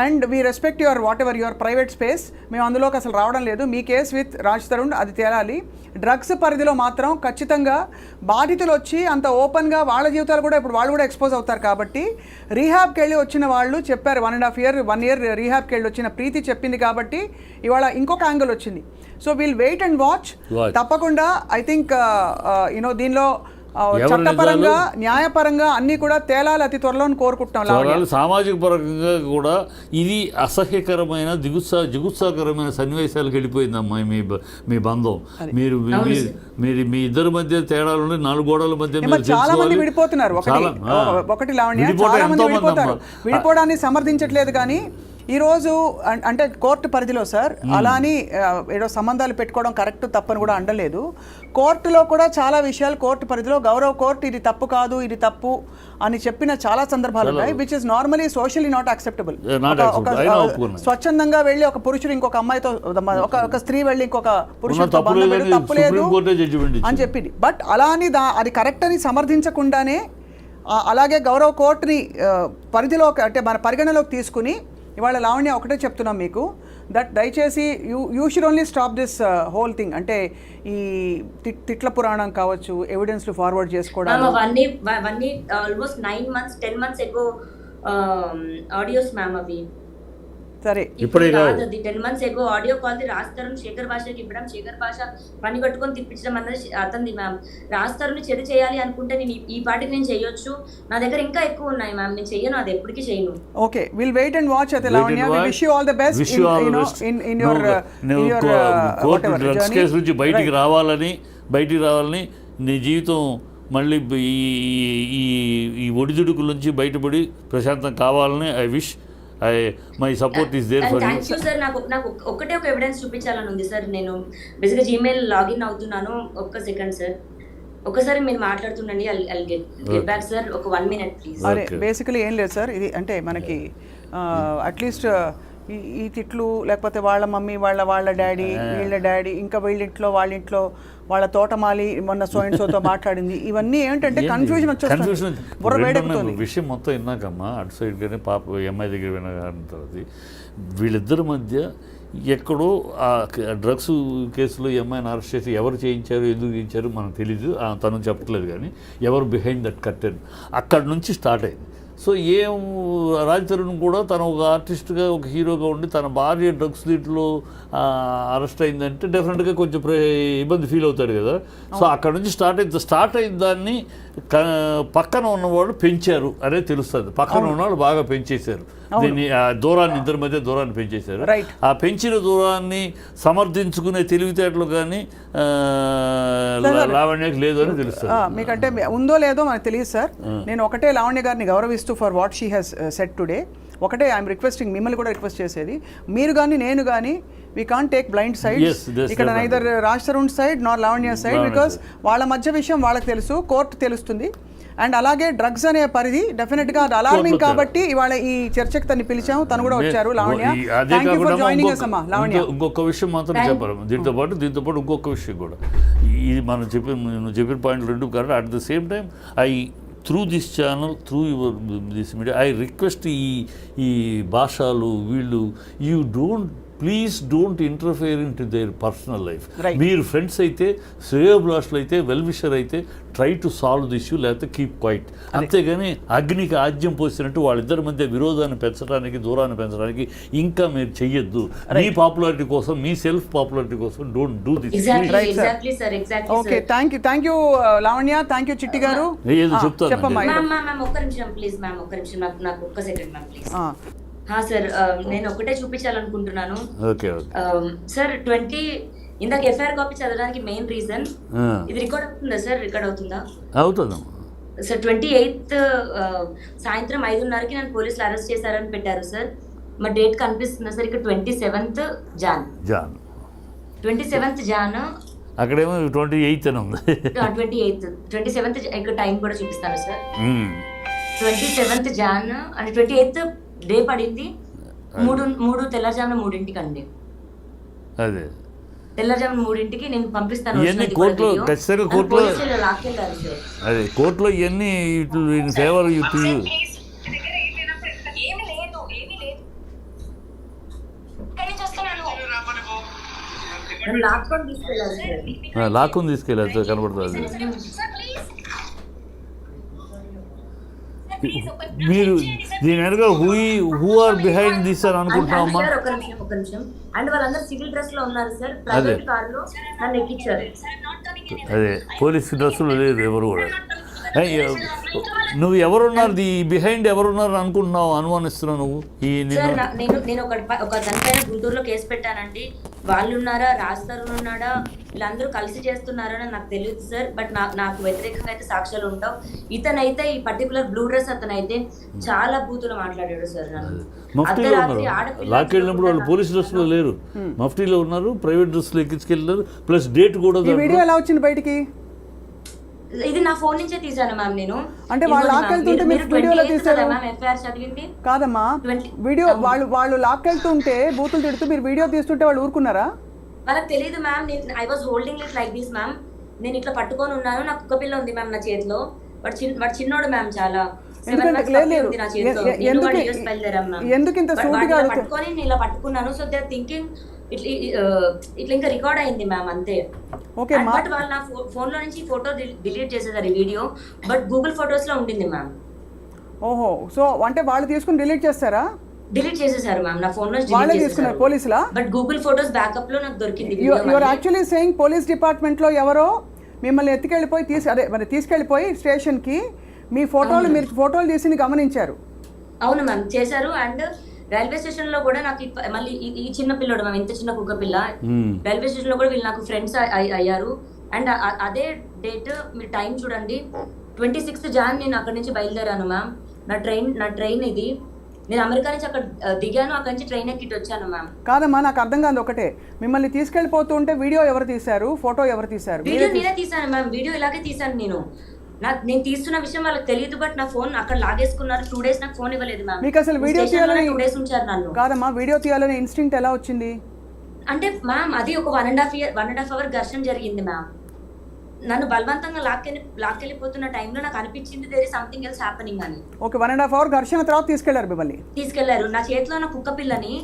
and we respect your what ever your private space. మేము అందులోకి అసలు రావడం లేదు. మీ కేసు విత్ రాజ్ తరుణ్ అది తేలాలి. డ్రగ్స్ పరిధిలో మాత్రం ఖచ్చితంగా బాధితులు వచ్చి అంత ఓపెన్గా వాళ్ళ జీవితాలు కూడా ఇప్పుడు వాళ్ళు కూడా ఎక్స్పోజ్ అవుతారు. కాబట్టి రీహాబ్కి వెళ్ళి వచ్చిన వాళ్ళు చెప్పారు, 1.5 year రీహాబ్కి వెళ్ళి వచ్చిన ప్రీతి చెప్పింది కాబట్టి ఇవాళ ఇంకొక యాంగిల్ వచ్చింది. So we'll wait and watch. తప్పకుండా ఐ థింక్ దీనిలో చట్టపరంగా న్యాయపరంగా అన్ని కూడా తేలాలి అతి త్వరలో కోరుకుంటున్నాం. సామాజిక పరంగా కూడా ఇది అసహ్యకరమైన జిగుత్సాకరమైన సన్నివేశాలకు వెళ్ళిపోయిందమ్మా మీ బంధం. మీరు మీ ఇద్దరి మధ్య తేడాలు 4 గోడల మధ్య చాలా మంది విడిపోతున్నారు. ఒకటి లావణ్య, చాలా మంది విడిపోతారు. విడిపోవడాన్ని సమర్థించట్లేదు, కానీ ఈరోజు అంటే కోర్టు పరిధిలో సార్ అలాని ఏదో సంబంధాలు పెట్టుకోవడం కరెక్ట్ తప్పని కూడా అండలేదు. కోర్టులో కూడా చాలా విషయాలు కోర్టు పరిధిలో గౌరవ కోర్టు ఇది తప్పు కాదు ఇది తప్పు అని చెప్పిన చాలా సందర్భాలు ఉన్నాయి, which is normally socially not acceptable. స్వచ్ఛందంగా వెళ్ళి ఒక పురుషుడు ఇంకొక అమ్మాయితో, ఒక స్త్రీ వెళ్ళి ఇంకొక పురుషుడితో బంధం పెట్టి తప్పు లేదు అని చెప్పింది. బట్ అలా అని అది కరెక్ట్ అని సమర్థించకుండానే అలాగే గౌరవ కోర్టుని పరిధిలో అంటే మన పరిగణలోకి తీసుకుని ఇవాళ లావణ్య ఒకటే చెప్తున్నాం మీకు, దట్ దయచేసి you should only stop this whole thing. అంటే ఈ తిట్ల పురాణం కావచ్చు, ఎవిడెన్స్లు ఫార్వర్డ్ చేసుకోవడం, అవన్నీ ఆల్మోస్ట్ 9 months 10 months ఎగో ఆడియోస్ మ్యామ్ అవి. సరే ఇప్పుడే కాదు, 10 months ఎగో ఆడియో కాల్ రాస్తారు శేఖర్ భాషకి ఇవ్వడం, శేఖర్ భాష పని కట్టుకొని తిప్పించడం అన్నది అతనిది మ్యామ్. రాస్తారుని చెడు చేయాలి అనుకుంటే నేను ఈ పాటికి నేను చేయొచ్చు, నా దగ్గర ఇంకా ఎక్కువ ఉన్నాయి మ్యామ్, నేను చెయ్యను, అది ఎప్పటికీ చేయను. Okay, will wait and watch. అయితే Lavanya, we wish you all the best in your court drugs case నుంచి బయటికి రావాలని నీ జీవితం మళ్ళీ ఈ ఒడిదుడుకుల నుంచి బయటపడి ప్రశాంతం కావాలని I wish. My support is there for thank you sir. నాకు ఒకటే ఒక ఎవిడెన్స్ చూపించాలని ఉంది సార్. నేను బేసిక్గా జీమెయిల్ లాగిన్ అవుతున్నాను. ఒక్క సెకండ్ సార్, ఒకసారి మీరు మాట్లాడుతుండండి. I get back sir. ఒక 1 minute ప్లీజ్. అరే బేసికలీ ఏం లేదు సార్, ఇది అంటే మనకి అట్లీస్ట్ ఈ తిట్లు లేకపోతే వాళ్ళ మమ్మీ వాళ్ళ డాడీ వీళ్ళ డాడీ ఇంకా వీళ్ళింట్లో వాళ్ళ తోటమాలి మొన్న సోతో మాట్లాడింది, ఇవన్నీ ఏంటంటే కన్ఫ్యూజన్ వచ్చేస్తుంది, బుర్ర వేడెక్కుతుంది. విషయం మొత్తం విన్నాకమ్మా అటు సైడ్ కానీ పాప అమ్మాయి దగ్గర విన్న తర్వాత వీళ్ళిద్దరి మధ్య ఎక్కడో ఆ డ్రగ్స్ కేసులో అమ్మాయిని అరెస్ట్ చేసి ఎవరు చేయించారు ఎందుకు చేయించారు మనకు తెలీదు, తను చెప్పట్లేదు, కానీ ఎవరు బిహైండ్ దట్ కర్టెన్ అక్కడి నుంచి స్టార్ట్ అయింది. సో రాజ్ తరుణ్ కూడా తను ఒక ఆర్టిస్ట్గా ఒక హీరోగా ఉండి తన భార్య డ్రగ్స్ దీంట్లో అరెస్ట్ అయిందంటే డెఫినెట్గా కొంచెం ఇబ్బంది ఫీల్ అవుతాడు కదా. సో అక్కడ నుంచి స్టార్ట్ అయిన దాన్ని పక్కన ఉన్నవాళ్ళు పెంచారు అనేది తెలుస్తుంది. పక్కన ఉన్నవాళ్ళు బాగా పెంచేశారు దీన్ని, దూరాన్ని ఇద్దరి మధ్య దూరాన్ని పెంచేశారు. ఆ పెంచిన దూరాన్ని సమర్థించుకునే తెలివితేటలు కానీ లావణ్యకి లేదు అని తెలుస్తుంది. మీకంటే ఉందో లేదో మనకు తెలియదు సార్. నేను ఒకటే లావణ్య గారిని గౌరవిస్తూ for what she has said today ఒకటే ఐఎమ్ రిక్వెస్టింగ్, మిమ్మల్ని కూడా రిక్వెస్ట్ చేసేది, మీరు కానీ నేను కానీ we can't take blind sides. ఇక్కడ neither Raj Tarun side Nar Lavanya side, because వాళ్ళ మధ్య విషయం వాళ్ళకి తెలుసు, కోర్టు తెలుస్తుంది. అండ్ అలాగే డ్రగ్స్ అనే పరిధి డెఫినెట్గా అది అలార్మింగ్ కాబట్టి ఇవాళ ఈ చర్చకు తను పిలిచాము, తను కూడా వచ్చారు. Lavanya, thank you for joining us అమ్మా. లావణ్య, ఇంకొక విషయం మాత్రం చెప్పారు దీంతో పాటు ఇంకొక విషయం కూడా, ఇది మనం చెప్పిన పాయింట్ రెండు కాబట్టి at the same time through this channel, through this media, I request ఈ భాషలు వీళ్ళు, please don't interfere in to their personal life. మీరు ఫ్రెండ్స్ అయితే, శ్రేయోభిలాషులు అయితే, వెల్ విషర్ అయితే try to solve the issue, లేకపోతే కీప్ క్వైట్. అంతేగాని అగ్నికి ఆజ్యం పోసినట్టు వాళ్ళిద్దరి మధ్య విరోధాన్ని పెంచడానికి, దూరాన్ని పెంచడానికి ఇంకా మీరు చెయ్యొద్దు. మీ పాపులారిటీ కోసం, మీ సెల్ఫ్ పాపులారిటీ కోసం don't do this. Okay, thank you Lavanya, thank you చిట్టి గారు. ఏదో చెప్తాను చెప్పమ్మా. ఒక్క నిమిషం ప్లీజ్ మ్యామ్, ఒక్క నిమిషం, నాకు ఒక్క సెకండ్ మ్యామ్ ప్లీజ్. సార్ నేను ఒకటే చూపించాలనుకుంటున్నాను సార్. 20 ఇందాక ఎఫ్ఐఆర్ కాపీ చదవడానికి మెయిన్ రీజన్ ఇది రికార్డ్ అవుతుందా సార్? రికార్డ్ అవుతుందా? అవుతుంది సార్. 28th సాయంత్రం 5:30కి నన్ను పోలీసులు అరెస్ట్ చేశారని పెట్టారు సార్. మా డేట్ కనిపిస్తుందా సార్? ఇక్కడ 27th జాన్. 27th John. అక్కడేమో 28 అని ఉంది. 27th ఇక్కడ టైం కూడా చూపిస్తాను సార్. 27th జాన్ అంటే 28th డే పడింది. 3 తెల్లజామున 3ంటికి అండి. అదే తెల్లజామున 3ంటికి నేను పంపిస్తాను. కోర్టులో ఖచ్చితంగా కోర్టులో లాక్కెళ్ళారు సార్. అదే కోర్టులో ఇవన్నీ ఫేవర్ లాక్కుని తీసుకెళ్ళారు సార్, కనబడుతుంది. మీరు దీని వెనక హూ ఆర్ బిహైండ్ దిస్ అని అనుకుంటున్నామా? ఒక నిమిషం. అండ్ వాళ్ళందరూ సివిల్ డ్రెస్ లో ఉన్నారు సార్. ప్రైవేట్ కార్ లో నన్ను ఎక్కించారు. అదే పోలీస్ డ్రెస్ లో లేదు ఎవరు కూడా. నువ్వు ఎవరున్నారు బిహైండ్ ఎవరున్నారు అనుకుంటున్నావు, అనుమానిస్తున్నావు నువ్వు ఈ సార్ నేను ఒక దానిపైన గుంటూరులో కేసు పెట్టానండి. వాళ్ళు ఉన్నారా, రాజ్ తరుణ్ ఉన్నాడా, వీళ్ళందరూ కలిసి చేస్తున్నారా నాకు తెలియదు సార్. బట్ నాకు వ్యతిరేకంగా అయితే సాక్ష్యాలు ఉంటావు. ఇతనైతే ఈ పర్టికులర్ బ్లూ డ్రెస్ అతనైతే చాలా బూతులు మాట్లాడాడు సార్. మఫ్టీలో ఉన్నారు, లాక్కెళ్ళినప్పుడు వాళ్ళు పోలీస్ డ్రెస్లో లేరు, మఫ్టీలో ఉన్నారు, ప్రైవేట్ డ్రెస్లో ఎక్కించుకెళ్ళారు. ప్లస్ డేట్ కూడా. వీడియో ఎలా వచ్చింది బయటికి? ఇది నా ఫోన్ నుంచే తీసాను మ్యామ్ నేను. అంటే వాళ్ళు లాక్కెళ్తుంటే మీరు వీడియోలో తీసారు మ్యామ్, ఎఫ్ఐఆర్ చదివింది కాదమ్మా. వీడియో వాళ్ళు లాక్కెళ్తుంటే బూతులు తిడుతూ మీరు వీడియో తీస్తుంటే వాళ్ళు ఊరుకున్నారా? వాళ్ళకి తెలియదు ma'am. I was holding it like this ma'am. నేను ఇట్లా పట్టుకొని ఉన్నాను, నాకు కుక్క పిల్ల ఉంది మ్యామ్ నా చేతిలో. వాడు చిన్నోడు మ్యామ్, చాలా ఎందుకు ఇంత సూటిగా పట్టుకొని నేను ఇలా పట్టుకున్నాను. సో దే ఆర్ థింకింగ్ ఇట్లా ఇంకా రికార్డ్ అయింది మ్యామ్, అంతే. బట్ వాళ్ళు నా ఫోన్ లో నుంచి ఫోటో డిలీట్ చేసేసారు ఈ వీడియో. బట్ గూగుల్ ఫొటోస్ లో ఉండింది మ్యామ్. ఓహో, సో అంటే వాళ్ళు తీసుకుని డిలీట్ చేస్తారా? డిలీట్ చేసేసారు మ్యామ్, నా ఫోన్ లో వాళ్ళే తీసుకున్నారు పోలీసులా? బట్ గూగుల్ ఫొటోస్ బ్యాకప్ లో నాకు దొరికింది. You are actually saying police department లో ఎవరో మిమ్మల్ని ఎత్తుకెళ్ళిపోయి తీసుకెళ్ళిపోయి స్టేషన్ కి మీరు ఫోటోలు తీసి గమనించారు? అవును మ్యామ్, చేశారు. అండ్ రైల్వే స్టేషన్ లో కూడా నాకు మళ్ళీ ఈ చిన్న పిల్లడు మ్యామ్, ఇంత చిన్న కుక్క పిల్ల, రైల్వే స్టేషన్ లో కూడా వీళ్ళు నాకు ఫ్రెండ్స్ అయ్యారు. అండ్ అదే డేట్ మీరు టైం చూడండి, 26 జాన్ నేను అక్కడి నుంచి బయలుదేరాను మ్యామ్. నా ట్రైన్ ఇది. నేను అమెరికా నుంచి అక్కడ దిగాను, అక్కడి నుంచి ట్రైన్ ఎక్కిటి వచ్చాను మ్యామ్. కాదమ్మా, నాకు అర్థం కాదు ఒకటే, మిమ్మల్ని తీసుకెళ్ళిపోతుంటే వీడియో ఎవరు తీశారు, ఫోటో ఎవరు తీశారు? వీడియో నేనే తీసాను మ్యామ్, వీడియో ఇలాగే తీసాను నేను. నేను తీస్తున్న విషయం వాళ్ళకి తెలియదు. బట్ నా ఫోన్ అక్కడ లాగేసుకున్నారు. 2 days నాకు ఫోన్ ఇవ్వలేదు మ్యామ్. మీకు అసలు వీడియో తీయాలని 2 days ఉంచారు నన్ను. కాదమ్మా, వీడియో తీయాలని ఇన్స్టింక్ట్ ఎలా వచ్చింది? అంటే మ్యామ్ అది ఒక 1.5 hour ఘర్షణ జరిగింది మ్యామ్. నన్ను బలవంతంగా లాక్కెళ్ళిపోతున్న టైంలో నాకు అనిపించింది there is something else happening అని. ఓకే, 1.5 hour ఘర్షణ తర్వాత తీసుకెళ్లారు. నా చేతిలో ఉన్న కుక్క పిల్లని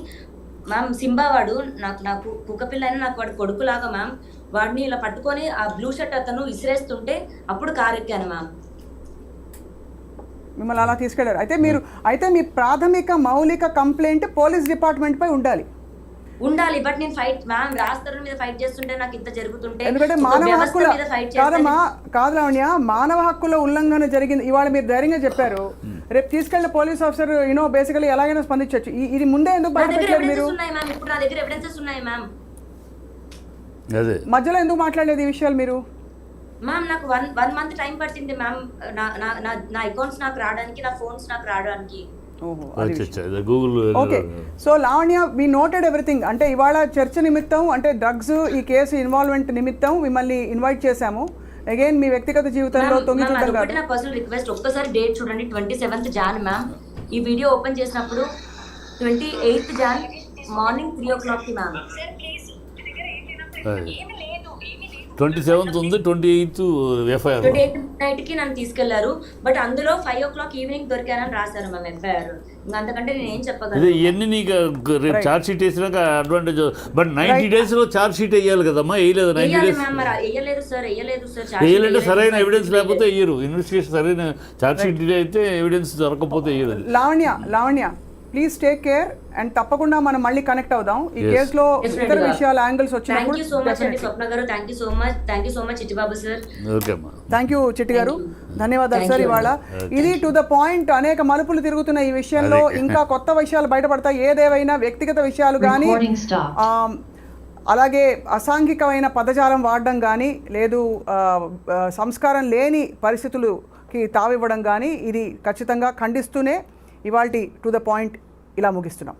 మ్యామ్, సింబా వాడు నాకు కుక్క పిల్ల అని నాకు వాడు కొడుకులాగా మ్యామ్. వాడిని ఇలా పట్టుకొని ఆ బ్లూ షర్ట్ అతను విసిరేస్తుంటే అప్పుడు కారు ఎక్కాను మ్యామ్. మిమ్మల్ని అలా తీసుకెళ్లారు. అయితే మీ ప్రాథమిక మౌలిక కంప్లైంట్ పోలీస్ డిపార్ట్మెంట్ పై ఉండాలి. బట్ నేను ఫైట్ మ్యామ్, రాజ్ తరుణ్ మీద ఫైట్ చేస్తుంటే నాకు ఇంత జరుగుతుంటే, ఎందుకంటే మానవ హక్కుల కాదు లావణ్య, మానవ హక్కుల ఉల్లంఘన జరిగింది. ఇవాళ మీరు ధైర్యంగా చెప్పారు, రేపు తీసుకెళ్లిన పోలీస్ ఆఫీసర్ బేసికలీ ఎలాగైనా స్పందించవచ్చు. ఇది ముందే ఎందుకు బయటపెట్టలేదు మీరు? ఇప్పుడు నా దగ్గర ఎవిడెన్సెస్ ఉన్నాయి మ్యామ్. మధ్యలో ఎందుకు మాట్లాడలేదు ఈ విషయాలు మీరు? మ్యామ్ నాకు 1 month టైం పట్టింది మ్యామ్, నా అకౌంట్స్ నాకు రావడానికి, నా ఫోన్స్ నాకు రావడానికి. ఓకే, సో లావణ్య, వి నోటెడ్ ఎవ్రీథింగ్. అంటే ఇవాళ చర్చ నిమిత్తం, అంటే డ్రగ్స్ ఈ కేసు ఇన్వాల్వ్మెంట్ నిమిత్తం మిమ్మల్ని ఇన్వైట్ చేశాము. అగైన్ మీ వ్యక్తిగత జీవితంలో తొంగి చూడడం కాదు. నా పర్సనల్ రిక్వెస్ట్, ఒక్కసారి డేట్ చూడండి, 27th జాన్ మ్యామ్. ఈ వీడియో ఓపెన్ చేసినప్పుడు 28th John morning 3 o'clock ma'am. 27th ఉంది, 28th ఎఫ్ఐఆర్. 28th నైట్ కి నన్ను తీసుకెళ్లారు. బట్ అందులో 5 o'clock ఈవినింగ్ దొరికానని రాశారు మ్యామ్ ఎఫ్ఐఆర్. అంతకంటే నేను ఏం చెప్పగలను? ఇవన్నీ నీకు రేపు ఛార్జ్ షీట్ వేసినాక అడ్వాంటేజ్. బట్ 90 days లో ఛార్జ్ షీట్ వేయాలి కదమ్మా, వేయలేదు 90 days. వేయలేదు సార్. వేయాలంటే సరైన ఎవిడెన్స్ లేకపోతే వేయరు. ఇన్వెస్టిగేషన్ సరైన ఛార్జ్ షీట్ డిలే అయితే ఎవిడెన్స్ దొరకకపోతే వేయరు. Lavanya please take care and తప్పకుండా మనం మళ్ళీ కనెక్ట్ అవుదాం. ఈ కేసులో ఇతర విషయాల యాంగిల్స్ వచ్చినప్పుడు. థ్యాంక్ యూ చిట్టి గారు, ధన్యవాదాలు సార్. ఇవాళ ఇది టు ద పాయింట్, అనేక మలుపులు తిరుగుతున్న ఈ విషయంలో ఇంకా కొత్త విషయాలు బయటపడతాయి. ఏదేవైనా వ్యక్తిగత విషయాలు కానీ, అలాగే అసాంఘికమైన పదజాలం వాడడం కానీ, లేదు సంస్కారం లేని పరిస్థితులకి తావివ్వడం కానీ, ఇది ఖచ్చితంగా ఖండిస్తూనే ఇవాల్టి టు ద పాయింట్ ఇలా ముగిస్తున్నాం.